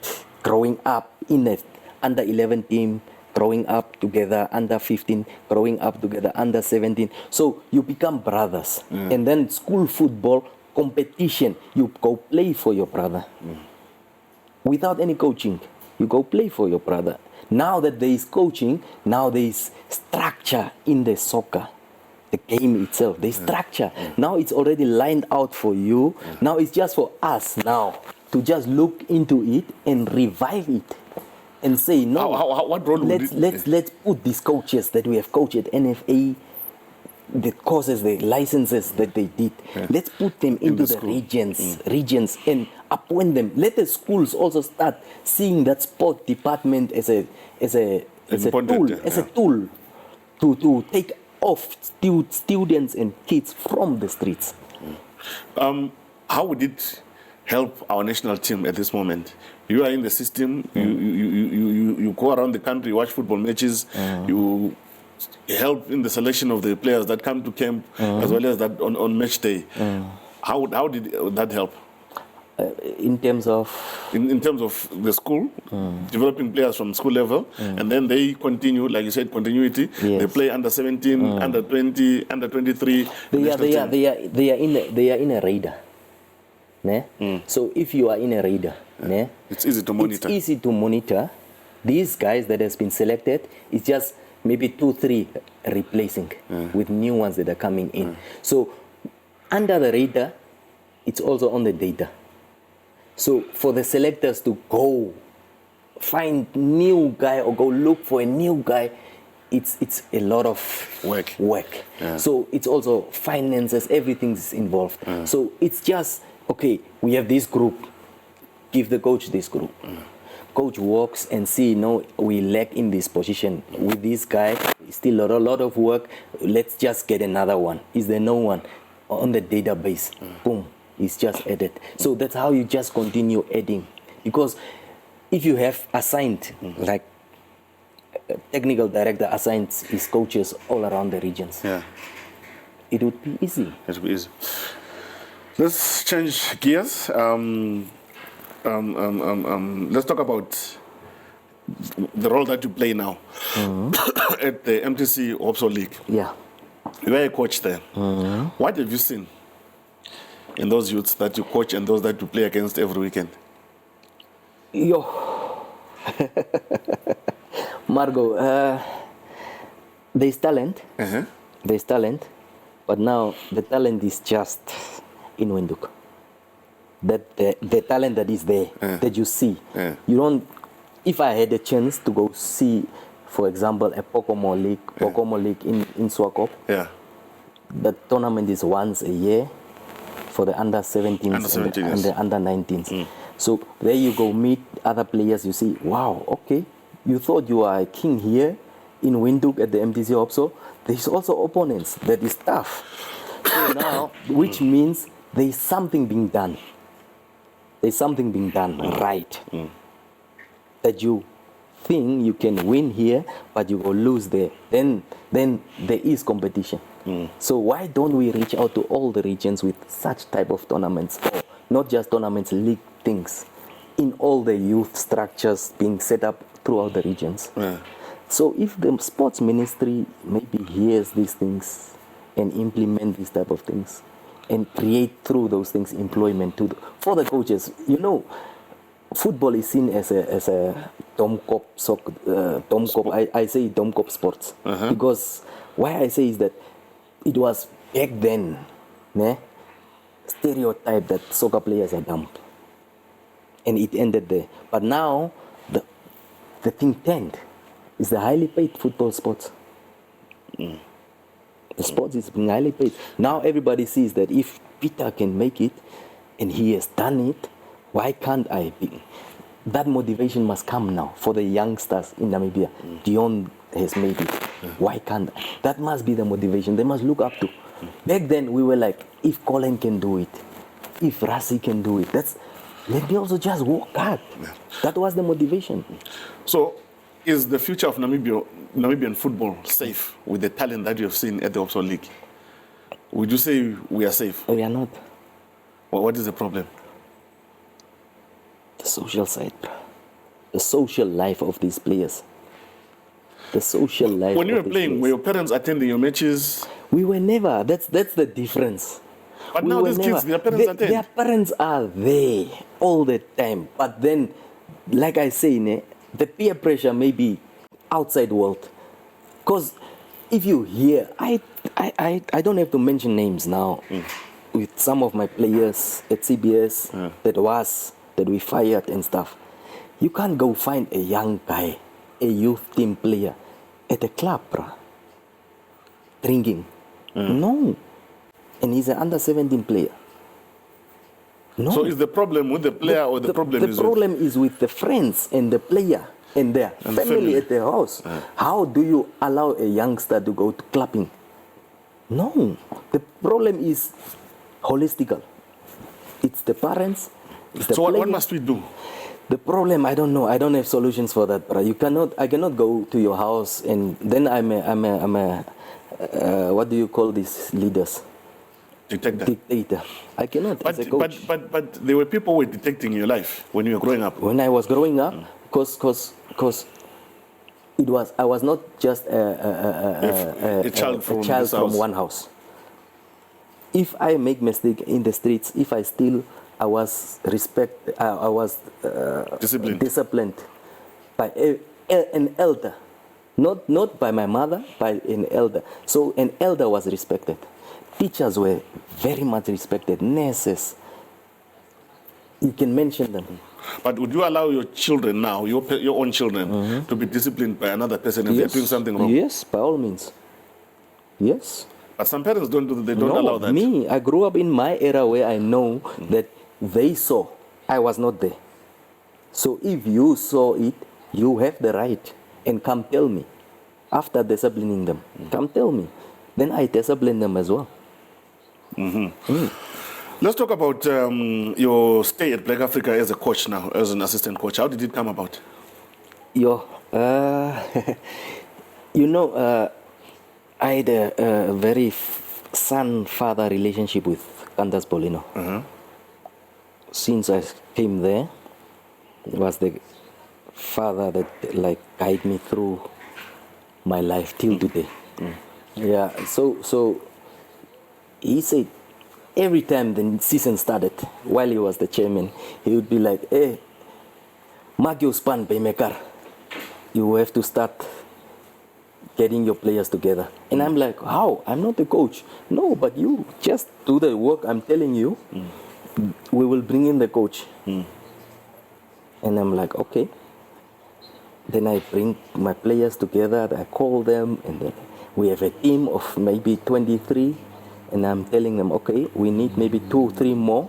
growing up in a under 11 team, growing up together, under 15, growing up together, under 17. So you become brothers. And then school football competition, you go play for your brother. Without any coaching, you go play for your brother. Now that there is coaching, now there is structure in the soccer, the game itself. There is structure. Now it's already lined out for you. Now it's just for us now to just look into it and revive it. And say, no, what role let's put these coaches that we have coached at NFA, the courses, the licenses that they did, let's put them into the regions and appoint them. Let the schools also start seeing that sport department as a tool to take off students and kids from the streets. How would it help our national team at this moment? You are in the system, you go around the country, watch football matches, you help in the selection of the players that come to camp, as well as that on match day. How did that help? In terms of? In terms of the school, developing players from school level, and then they continue, like you said, continuity. Yes. They play under 17, under 20, under 23. They are in a radar. So if you are in a radar, it's easy to monitor. It's easy to monitor. These guys that has been selected, it's just maybe 2-3 replacing with new ones that are coming in. So under the radar, it's also on the data. So for the selectors to go find new guy or go look for a new guy, it's a lot of work. So it's also finances, everything's involved. So it's just, okay, we have this group, give the coach this group. Coach walks and see, no, we lack in this position. With this guy, still a lot of work, let's just get another one. Is there no one on the database? Boom, it's just added. So that's how you just continue adding. Because if you have assigned, like a technical director assigns his coaches all around the regions, it would be easy. It would be easy. Let's change gears. Let's talk about the role that you play now at the MTC Opso League. Yeah. You were a coach there. What have you seen in those youths that you coach and those that you play against every weekend? Yo. Margot, there's talent. There's talent. But now the talent is just in Windhoek. That the talent that is there, that you see. You don't. If I had a chance to go see, for example, a Pocomo League in Swakop, the tournament is once a year for the under 17s and the under 19s. So there you go, meet other players, you see, wow, okay, you thought you are a king here in Windhoek at the MTC Opso. There's also opponents that is tough. So now, which means there's something being done. There's something being done right. That you think you can win here, but you will lose there. Then there is competition. So why don't we reach out to all the regions with such type of tournaments, or not just tournaments, league things, in all the youth structures being set up throughout the regions. So if the sports ministry maybe hears these things and implement these type of things and create through those things employment for the coaches, you know, football is seen as a domkop I say domkop sports because why I say is that it was back then stereotype that soccer players are dumb, and it ended there. But now the thing turned. It's the highly paid football sports. The sports is being highly paid. Now everybody sees that if Peter can make it and he has done it, why can't I be? That motivation must come now for the youngsters in Namibia. Dion has made it. Why can't I? That must be the motivation they must look up to. Back then we were like, if Colin can do it, if Rassi can do it, let me also just work hard. That was the motivation. So, is the future of Namibian football safe with the talent that you have seen at the Opso League? Would you say we are safe? We are not. Well, what is the problem? The social side, the social life of these players. The social life. When you were playing, were your parents attending your matches? We were never. That's the difference. But now these kids, their parents attend. Their parents are there all the time. But then, like I say, the peer pressure may be outside world. Because if you hear, I don't have to mention names now. With some of my players at CBS that we fired and stuff. You can't go find a young guy, a youth team player at a club, drinking. No. And he's an under 17 player. No. So is the problem with the player or the problem is with the friends and the player and their family at their house. How do you allow a youngster to go to clubbing? No. The problem is holistical. It's the parents. So what must we do? The problem, I don't know. I don't have solutions for that. But I cannot go to your house and then I'm a what do you call these leaders? Dictator. I cannot as a coach. But there were people who were detecting your life when you were growing up. When I was growing up, because I was not just a child from one house. If I make mistake in the streets, I was disciplined by an elder, not by my mother, by an elder. So an elder was respected. Teachers were very much respected. Nurses, you can mention them. But would you allow your children now, your own children, to be disciplined by another person if they're doing something wrong? Yes, by all means. Yes. But some parents don't allow that. Me, I grew up in my era where I know that they saw. I was not there. So if you saw it, you have the right. And come tell me. After disciplining them, come tell me. Then I discipline them as well. Let's talk about your stay at Black Africa as a coach now, as an assistant coach. How did it come about? I had a very son-father relationship with Candace Bolino. Since I came there, it was the father that like guided me through my life till today. Yeah, so he said every time the season started, while he was the chairman, he would be like, "Hey, mark your span, Paymaker. You have to start getting your players together." And I'm like, "How? I'm not the coach." "No, but you just do the work I'm telling you. We will bring in the coach." And I'm like, "Okay." Then I bring my players together, I call them, and then we have a team of maybe 23, and I'm telling them, "Okay, we need maybe 2 or 3 more."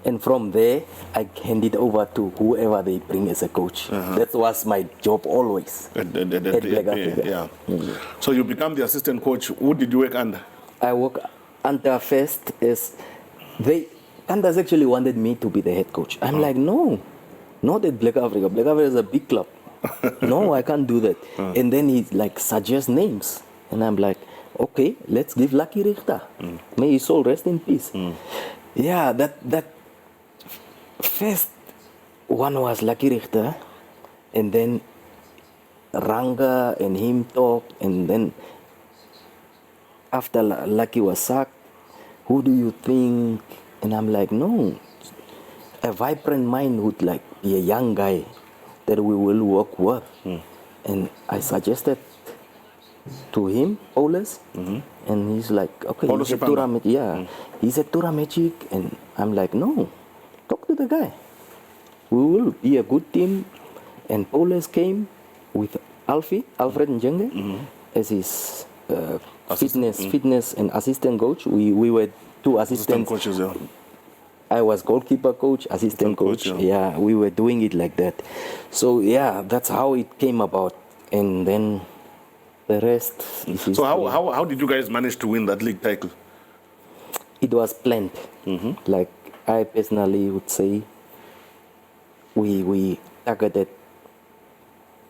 And from there, I hand it over to whoever they bring as a coach. That was my job always at Black Africa. Yeah. So you become the assistant coach. Who did you work under? I work under first as Candace actually wanted me to be the head coach. I'm like, "No, not at Black Africa. Black Africa is a big club. No, I can't do that." And then he like suggests names, and I'm like, "Okay, let's give Lucky Richter. May his soul rest in peace." Yeah, that first one was Lucky Richter, and then Ranga and him talk, and then after Lucky was sacked, "Who do you think?" And I'm like, "No, a vibrant mind would like be a young guy that we will work with." And I suggested to him, Paulus, and he's like, "Okay, Paulus he's a Ipanga. he's a Tura Magic." And I'm like, "No, talk to the guy. We will be a good team." And Paulus came with Alfred Njenge, as his fitness and assistant coach. We were 2 Assistant assistants. coaches, yeah. I was goalkeeper coach, assistant coach. Yeah, we were doing it like that. So yeah, that's how it came about, and then the rest is So how did you guys manage to win that league title? It was planned. Like I personally would say, we targeted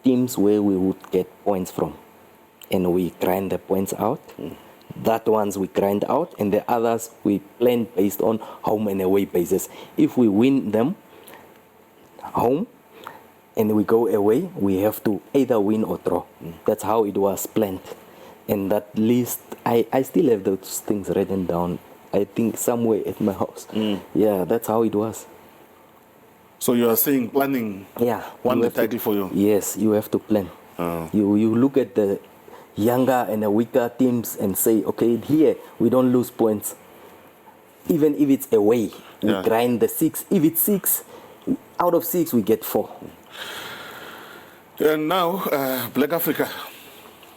teams where we would get points from, and we grind the points out. That ones we grind out, and the others we plan based on home and away basis. If we win them home and we go away, we have to either win or draw. That's how it was planned. And that list, I still have those things written down, I think somewhere at my house. Yeah, that's how it was. So you are saying planning won the title for you? Yes, you have to plan. You look at the younger and the weaker teams and say, "Okay, here we don't lose points. Even if it's away, we grind the 6. If it's 6, out of 6 we get 4. And now, Black Africa.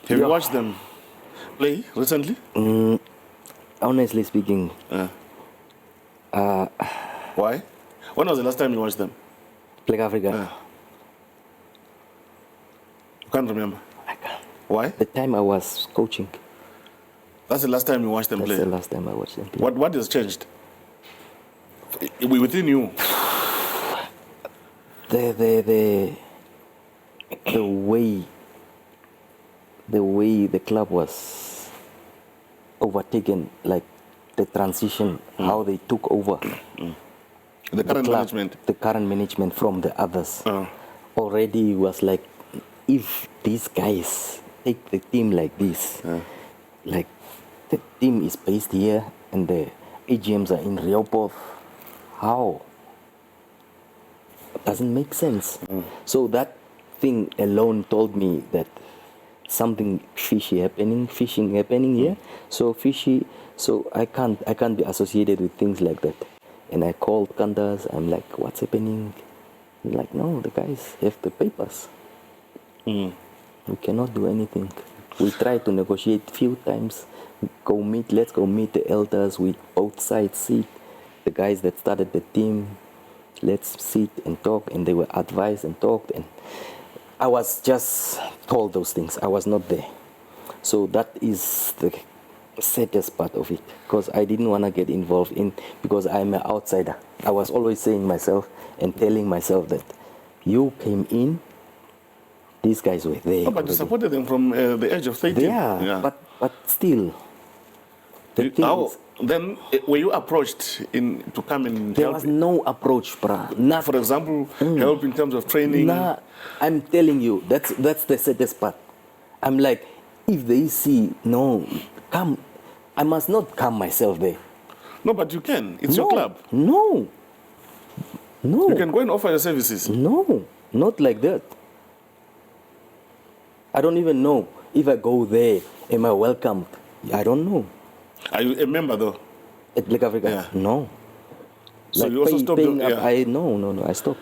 Have you watched them play recently? Honestly speaking, Why? When was the last time you watched them? Black Africa, You can't remember. I can't. Why? The time I was coaching, That's the last time you watched them that's play. the last time I watched them play. What has changed? Within you? The way the club was overtaken, like the transition, how they took over. The current club, management? the current management from the others, already was like, if these guys take the team like this, like the team is based here and the AGMs are in Rehoboth, how? It doesn't make sense. So that thing alone told me that something fishing happening here. So fishy. So I can't be associated with things like that. And I called Candace. I'm like, "What's happening?" He's like, "No, the guys have the papers. We cannot do anything." We tried to negotiate few times. Let's go meet the elders. We both sides sit. The guys that started the team, let's sit and talk. And they were advised and talked. And I was just told those things. I was not there. So that is saddest part of it, because I didn't want to get involved in, because I'm an outsider. I was always saying myself and telling myself that you came in, these guys were there. Oh, but you supported them from the age of 13. Yeah, but still. Then were you approached to come and There help? was no approach, bruh. Not, For example, help in terms of training? nah, I'm telling you, that's the saddest part. I'm like, if they see, no, come, I must not come myself there. No, but you can. It's No, your club. No. You can go and offer your services. No, not like that. I don't even know if I go there, am I welcomed? I don't know. Are you a member though? At Black Africa? Yeah. No. So you also stopped paying the- up, yeah. No, I stopped.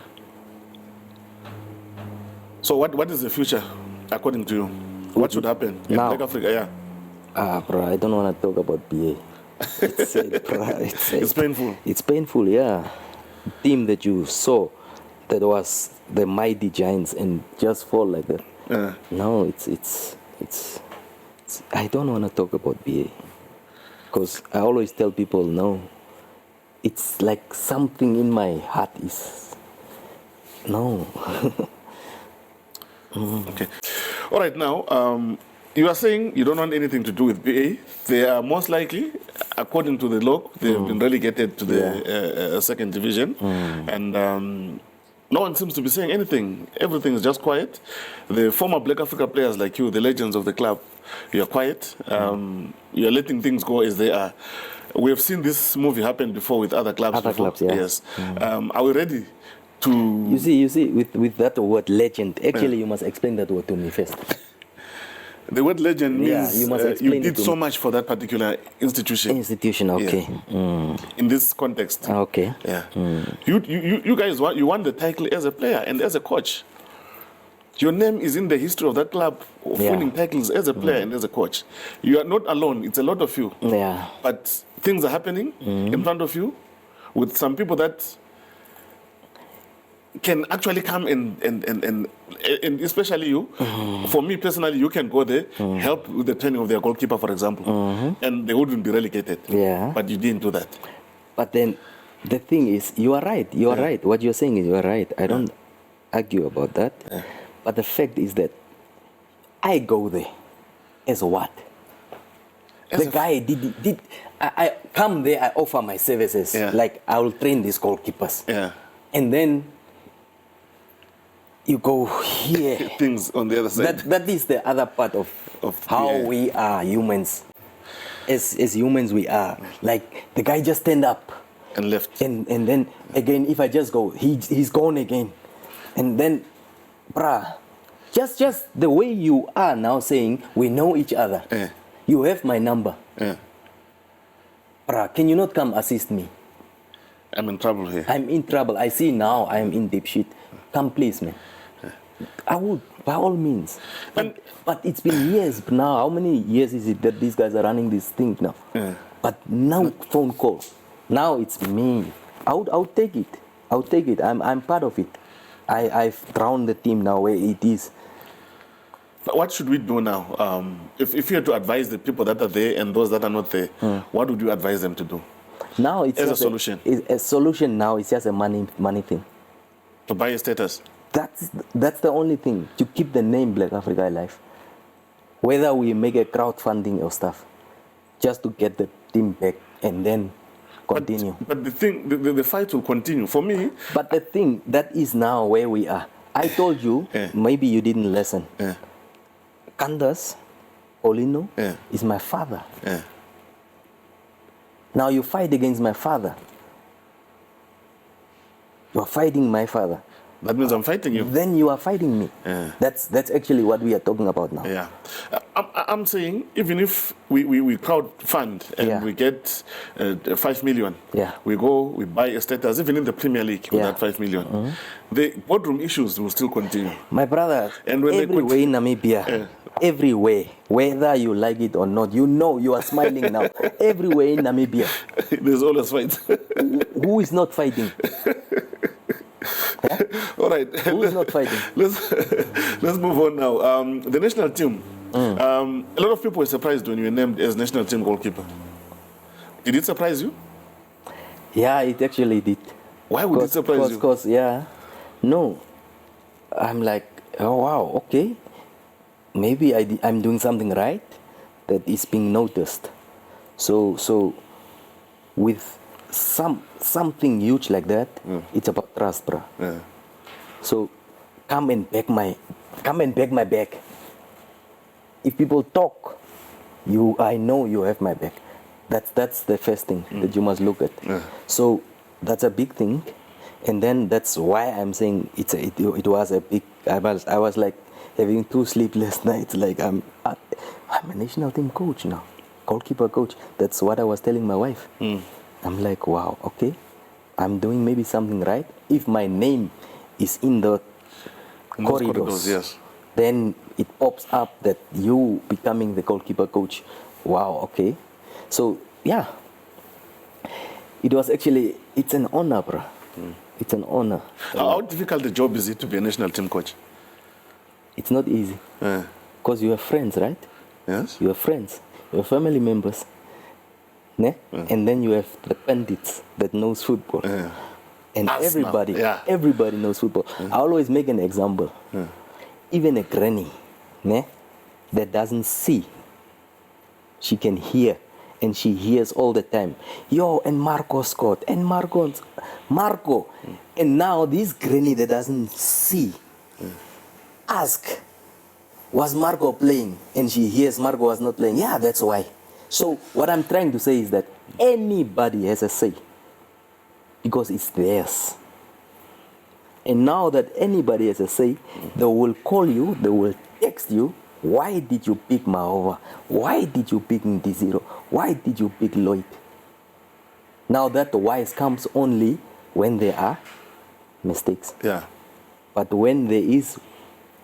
So what is the future, according to you? What should happen in Now. Black Africa? Yeah, Bro, I don't want to talk about BA. It's sad, bro. It's sad. it's painful. It's painful, yeah. Team that you saw that was the mighty giants and just fall like that. No, it's I don't want to talk about BA, because I always tell people, no, it's like something in my heart is no. Okay. All right. Now, you are saying you don't want anything to do with BA. They are most likely, according to the law, they have been relegated to the second division, and no one seems to be saying anything. Everything is just quiet. The former Black Africa players like you, the legends of the club, you are quiet. You are letting things go as they are. We have seen this movie happen before with other clubs. Other before. clubs, yeah. Yes. Are we ready to? You see, with that word legend, actually you must explain that word to me first. The word legend Yeah, means you must you explain it did to so me. much for that particular institution. Institution, okay. In this context. Okay. Yeah. You guys won the title as a player and as a coach. Your name is in the history of that club of Yeah. winning titles as a player and as a coach. You are not alone. It's a lot of you. Yeah. But things are happening in front of you with some people that can actually come and especially you. For me personally, you can go there, help with the training of their goalkeeper, for example, and they wouldn't be relegated. Yeah. But you didn't do that. But then the thing is, you are right. You are right. What you're saying is you are right. I don't argue about that. But the fact is that I go there as what? As The guy did I come there, I offer my services. Yeah. Like I will train these goalkeepers. Yeah. And then you go here. Things on the other side. That is the other part of how yeah. we are humans. As humans we are. Like the guy just stand up. And left. And then again, if I just go, he's gone again. And then, bruh, just the way you are now saying we know each other. Yeah. You have my number. Yeah. Bruh, can you not come assist me? I'm in trouble here. I'm in trouble. I see now I am in deep shit. Come please, man. I would, by all means. But it's been years now. How many years is it that these guys are running this thing now? Yeah. But now phone call. Now it's me. I'll take it. I'll take it. I'm part of it. I've drowned the team now where it is. But what should we do now? If you had to advise the people that are there and those that are not there, what would you advise them to do? Now it's As a just solution. A solution now is just a money thing. To buy a status? That's the only thing to keep the name Black Africa alive. Whether we make a crowdfunding or stuff, just to get the team back and then continue. But the thing, the fight will continue. For me, But the thing that is now where we are. I told you, Yeah. maybe you didn't listen. yeah, Candace Olino Yeah. is my father. yeah. Now you fight against my father. You are fighting my father. That means I'm fighting you. Then you are fighting me. Yeah. That's actually what we are talking about now. Yeah. I'm saying, even if we crowd fund and Yeah. we get 5 million, Yeah. we go, we buy a status, even in the Premier League with Yeah. that 5 million, the boardroom issues will still continue. My brother, And when they everywhere in Namibia, Yeah. everywhere, whether you like it or not, you know you are smiling now. Everywhere in Namibia, There's always fight. who is not fighting? All right. Who is not fighting? Let's move on now. The national team A lot of people were surprised when you were named as national team goalkeeper. Did it surprise you? Yeah, it actually did. Why would it surprise you? Because, yeah. No. I'm like, oh, wow, okay. Maybe I'm doing something right that is being noticed. So with something huge like that, it's about trust, bro. Yeah. So come and back my back. If people talk, I know you have my back. That's the first thing that you must look at. Yeah. So that's a big thing, and then that's why I'm saying it was a big. I was like having 2 sleepless nights. Like I'm a national team coach now, goalkeeper coach. That's what I was telling my wife. I'm like, wow, okay, I'm doing maybe something right. If my name is in the corridors, yes. then it pops up that you becoming the goalkeeper coach. Wow, okay. So, yeah. It was actually, it's an honor, bro. It's an honor. How difficult a job is it to be a national team coach? It's not easy. Because you have friends, right? Yes. You have friends. You have family members. Ne? And then you have the bandits that knows football. And Us everybody, now. Yeah. everybody knows football. I always make an example. Even a granny, ne, that doesn't see, she can hear, and she hears all the time. Yo, and Marco scored, and Marco. And now this granny that doesn't see, ask, was Marco playing? And she hears Marco was not playing. Yeah, that's why. So what I'm trying to say is that anybody has a say, because it's theirs. And now that anybody has a say, they will call you, they will text you, why did you pick Mahova? Why did you pick Ndiziro? Why did you pick Lloyd? Now that why comes only when there are mistakes. Yeah. But when there is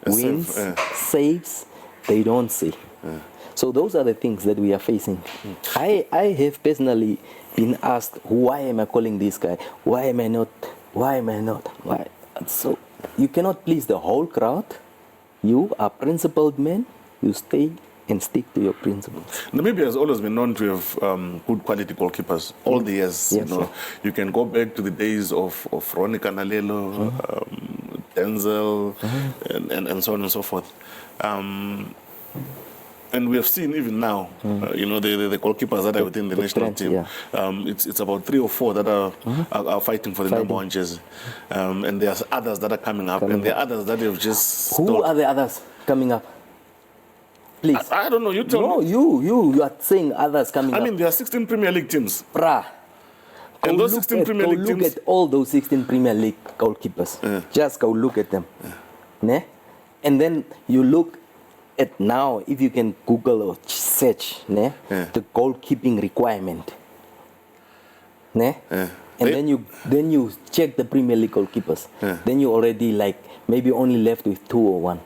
wins, saves, they don't say. So those are the things that we are facing. I have personally been asked, why am I calling this guy? Why am I not? Why am I not? Why? So you cannot please the whole crowd. You are principled men. You stay and stick to your principles. Namibia has always been known to have good quality goalkeepers all the years. Yes, you know, sir. you can go back to the days of Ronnie Canalelo, Denzel, and so on and so forth. And we have seen even now, you know, the goalkeepers that are within the national trend, team. yeah. It's about 3 or 4 that are fighting for the number 1 jersey, and there's others that are coming up, and there are others that have just. Who are the others coming up? Please. I don't know. You tell me. You are saying others coming up. I mean, there are 16 Premier League teams. Brah. And those 16 Premier League go teams. look at all those 16 Premier League goalkeepers. Just go look at them. Ne? And then you look at now, if you can Google or search the goalkeeping requirement. Ne? And then you check the Premier League goalkeepers. Then you already like maybe only left with 2 or 1.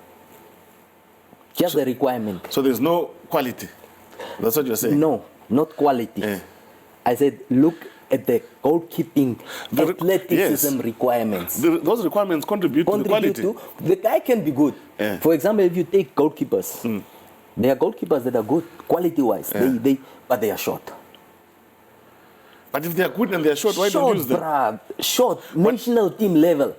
Just the requirement. So there's no quality. That's what you're saying? No, not quality. I said look at the goalkeeping athleticism requirements. Those requirements contribute to the quality. The guy can be good. For example, if you take goalkeepers, there are goalkeepers that are good quality-wise, but they are short. But if they are good and they are short, why don't you use them? Short, national team level.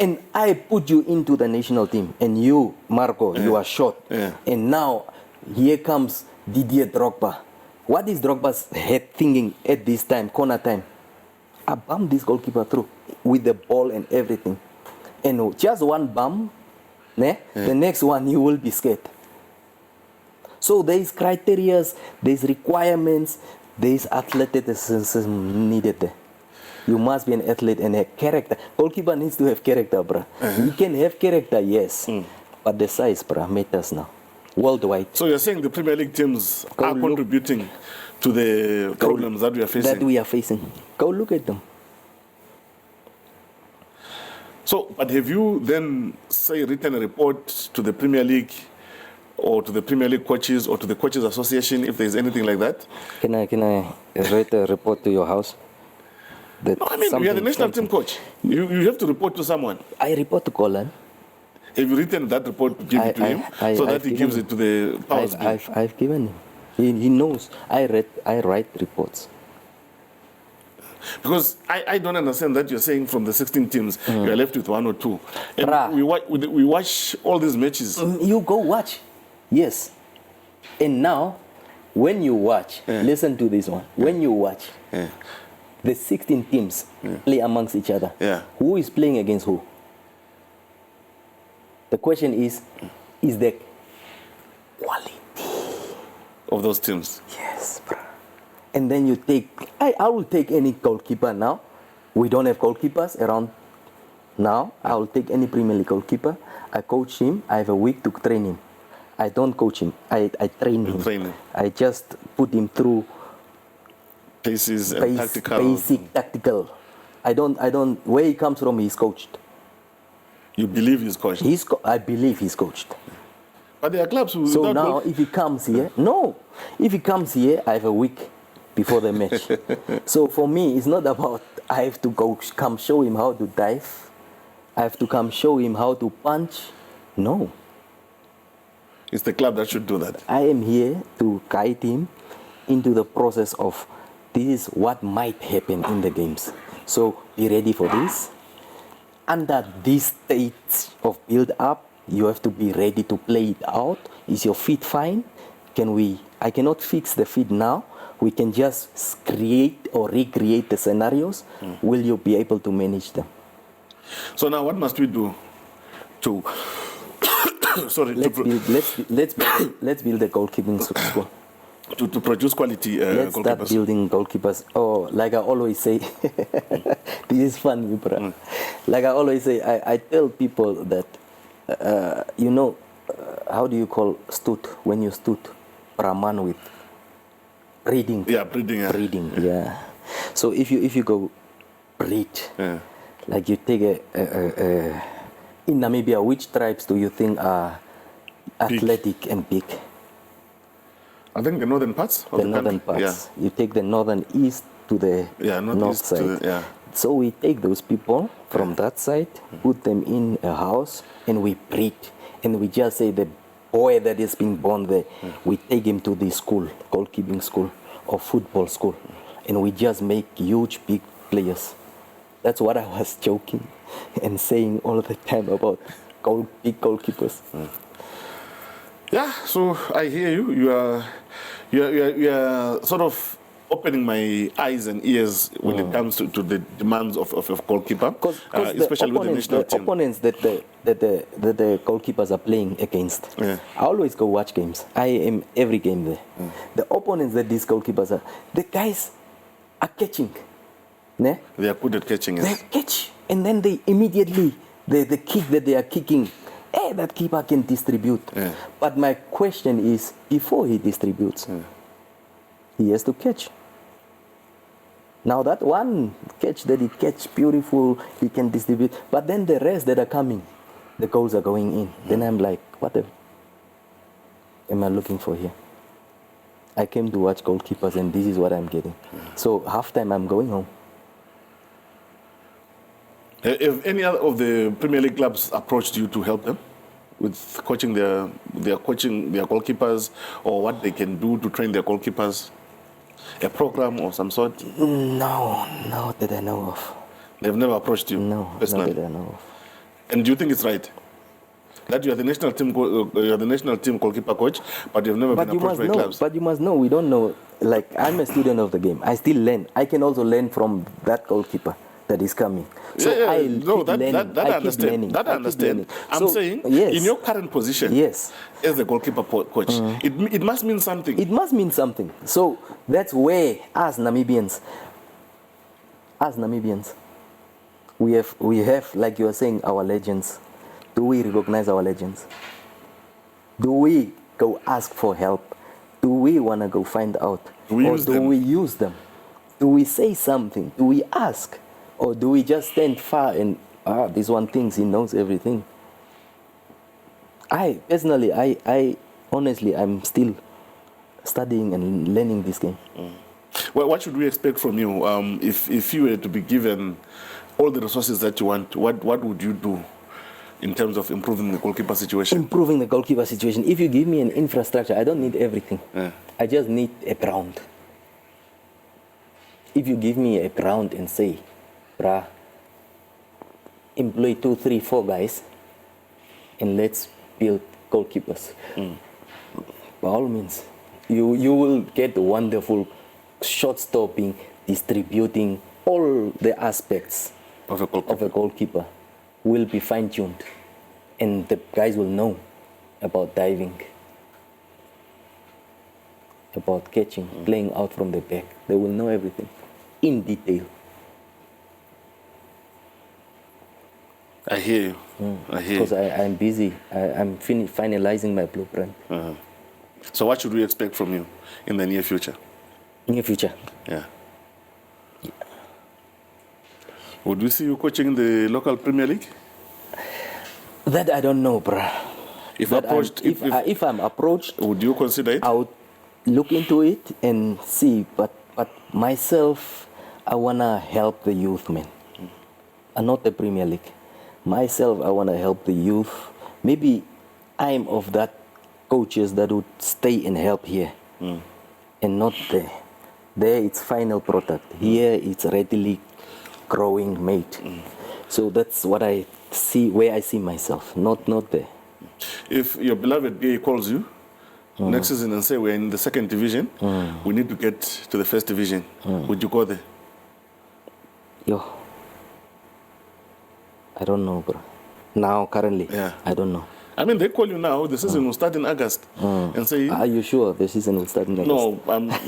And I put you into the national team, and you, Marco, you are short. And now, here comes Didier Drogba. What is Drogba's head thinking at this time, corner time? I bump this goalkeeper through with the ball and everything. And just one bump, the next one you will be scared. So there is criteria, there is requirements, there is athleticism needed there. You must be an athlete and a character. Goalkeeper needs to have character, bruh. You can have character, yes, but the size, bruh, matters now. Worldwide. So you're saying the Premier League teams are contributing to the problems that we are facing? Go look at them. So, but have you then, say, written a report to the Premier League or to the Premier League coaches or to the Coaches Association, if there's anything like that? Can I write a report to your house? No, I mean, you are the national team coach. You have to report to someone. I report to Colin. Have you written that report to give it to him so that he gives it to the powers be? I've given him. He knows. I write reports. Because I don't understand that you're saying from the 16 teams, you're left with 1 or 2. And we watch all these matches. You go watch. Yes. And now, when you watch, listen to this one. When you watch, the 16 teams play amongst each other. Who is playing against who? The question is the quality of those teams? Yes, bro. And then you take, I will take any goalkeeper now. We don't have goalkeepers around now. I will take any Premier League goalkeeper. I coach him. I have a week to train him. I don't coach him. I train him. I just put him through paces and tactical. Basic tactical. I don't. Where he comes from, he's coached. You believe he's coached? I believe he's coached. But there are clubs who. So now, if he comes here, if he comes here, I have a week before the match. So for me, it's not about I have to come show him how to dive. I have to come show him how to punch. No. It's the club that should do that. I am here to guide him into the process of this is what might happen in the games. So be ready for this. Under this state of build-up, you have to be ready to play it out. Is your feet fine? I cannot fix the feet now. We can just create or recreate the scenarios. Will you be able to manage them? So now what must we do to... Sorry. Let's build a goalkeeping school. To produce quality Let's goalkeepers. Start building goalkeepers. Oh, like I always say, this is funny, bro. Like I always say, I tell people that, how do you call stoot when you stoot? Brahman with breeding. Yeah, breeding. Yeah. Breeding, yeah. So if you go breed, like you take in Namibia, which tribes do you think are athletic and big? I think the northern parts of the northern country. parts. You take the northern east to the north side. So we take those people from that side, put them in a house, and we breed. And we just say the boy that is being born there, we take him to the school, goalkeeping school or football school, and we just make huge, big players. That's what I was joking and saying all the time about big goalkeepers. Yeah, so I hear you. You are sort of opening my eyes and ears when it comes to the demands of goalkeeper, especially with the national team. Opponents that the goalkeepers are playing against. I always go watch games. I am every game there. The opponents that these goalkeepers are, the guys are catching. Ne? They are good at catching. They catch, and then they immediately the kick that they are kicking. That keeper can distribute. But my question is, before he distributes, he has to catch. Now that one catch that he catch beautiful, he can distribute. But then the rest that are coming, the goals are going in. Then I'm like, what am I looking for here? I came to watch goalkeepers and this is what I'm getting. So halftime I'm going home. If any other of the Premier League clubs approached you to help them with coaching their goalkeepers, or what they can do to train their goalkeepers, a program or some sort? No, that I know of. They've never approached you? No, personally? Not that I know of. And do you think it's right that you are the national team goalkeeper coach, but you've never been approached by clubs? But you must know, we don't know. Like, I'm a student of the game. I still learn. I can also learn from that goalkeeper that is coming. So I understand. That I understand. I'm saying, in your current position, as the goalkeeper coach, it must mean something. It must mean something. So that's where, as Namibians, we have, like you are saying, our legends. Do we recognize our legends? Do we go ask for help? Do we want to go find out? We use them? Do we say something? Do we ask? Or do we just stand far and, this one thinks he knows everything? I honestly, I'm still studying and learning this game. Well, what should we expect from you? If you were to be given all the resources that you want, what would you do in terms of improving the goalkeeper situation? Improving the goalkeeper situation. If you give me an infrastructure, I don't need everything. Yeah. I just need a ground. If you give me a ground and say, brah, employ 2, 3, 4 guys and let's build goalkeepers. By all means, you will get wonderful shot stopping, distributing, all the aspects Of a goalkeeper. of a goalkeeper will be fine-tuned, and the guys will know about diving, about catching, playing out from the back. They will know everything in detail. I hear you. I hear Because you. I'm busy. I'm finalizing my blueprint. So what should we expect from you in the near future? Near future. Yeah. Would we see you coaching the local Premier League? That I don't know, bruh. If That approached, if I'm approached, would you consider it? I would look into it and see. But myself, I wanna help the youth, man. And not the Premier League. Myself, I wanna help the youth. Maybe I'm of that coaches that would stay and help here, and not there. There, it's final product. Here, it's readily growing mate. So that's what I see, where I see myself. Not there. If your beloved BA calls you next season and say we're in the second division, we need to get to the first division, would you go there? Yo, I don't know, bro. Now, currently, Yeah. I don't know. I mean, they call you now, the season will start in August, and say, Are you sure the season will start in August? no,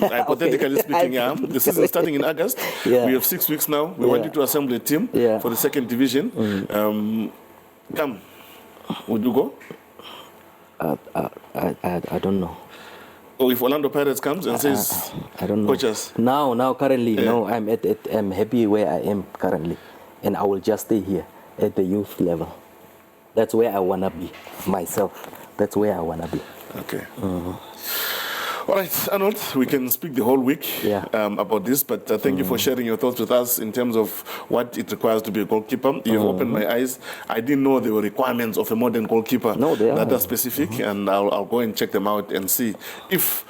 hypothetically speaking, yeah, the season is starting in August. Yeah. We have 6 weeks now. We want you to assemble a team Yeah. for the second division. Come, would you go? I don't know. Or if Orlando Pirates comes and says, I don't know. coaches, Now, currently, no. I'm happy where I am currently, and I will just stay here at the youth level. That's where I wanna be myself. That's where I wanna be. okay. All right, Arnold, we can speak the whole week Yeah. about this, but thank you for sharing your thoughts with us in terms of what it requires to be a goalkeeper. You've opened my eyes. I didn't know there were requirements of a modern goalkeeper No, they that are. are specific, and I'll go and check them out and see if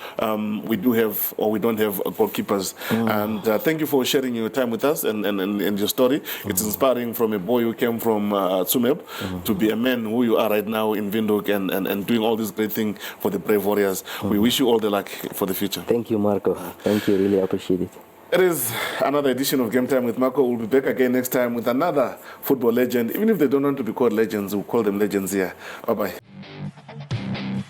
we do have or we don't have goalkeepers. And thank you for sharing your time with us and your story. It's inspiring from a boy who came from Subeb to be a man who you are right now in Windhoek and doing all this great thing for the Brave Warriors. We wish you all the luck for the future. Thank you, Marco. Thank you. Really appreciate it. It is another edition of Game Time with Marco. We'll be back again next time with another football legend. Even if they don't want to be called legends, we'll call them legends here. Bye-bye.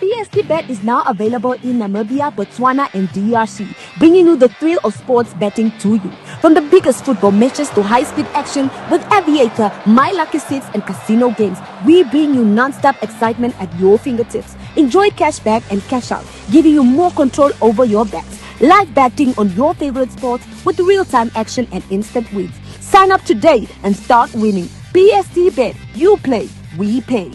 PST Bet is now available in Namibia, Botswana, and DRC, bringing you the thrill of sports betting to you. From the biggest football matches to high-speed action with Aviator, My Lucky Seats, and casino games, we bring you non-stop excitement at your fingertips. Enjoy cash back and cash out, giving you more control over your bets. Live betting on your favorite sports with real-time action and instant wins. Sign up today and start winning. PST Bet, you play, we pay.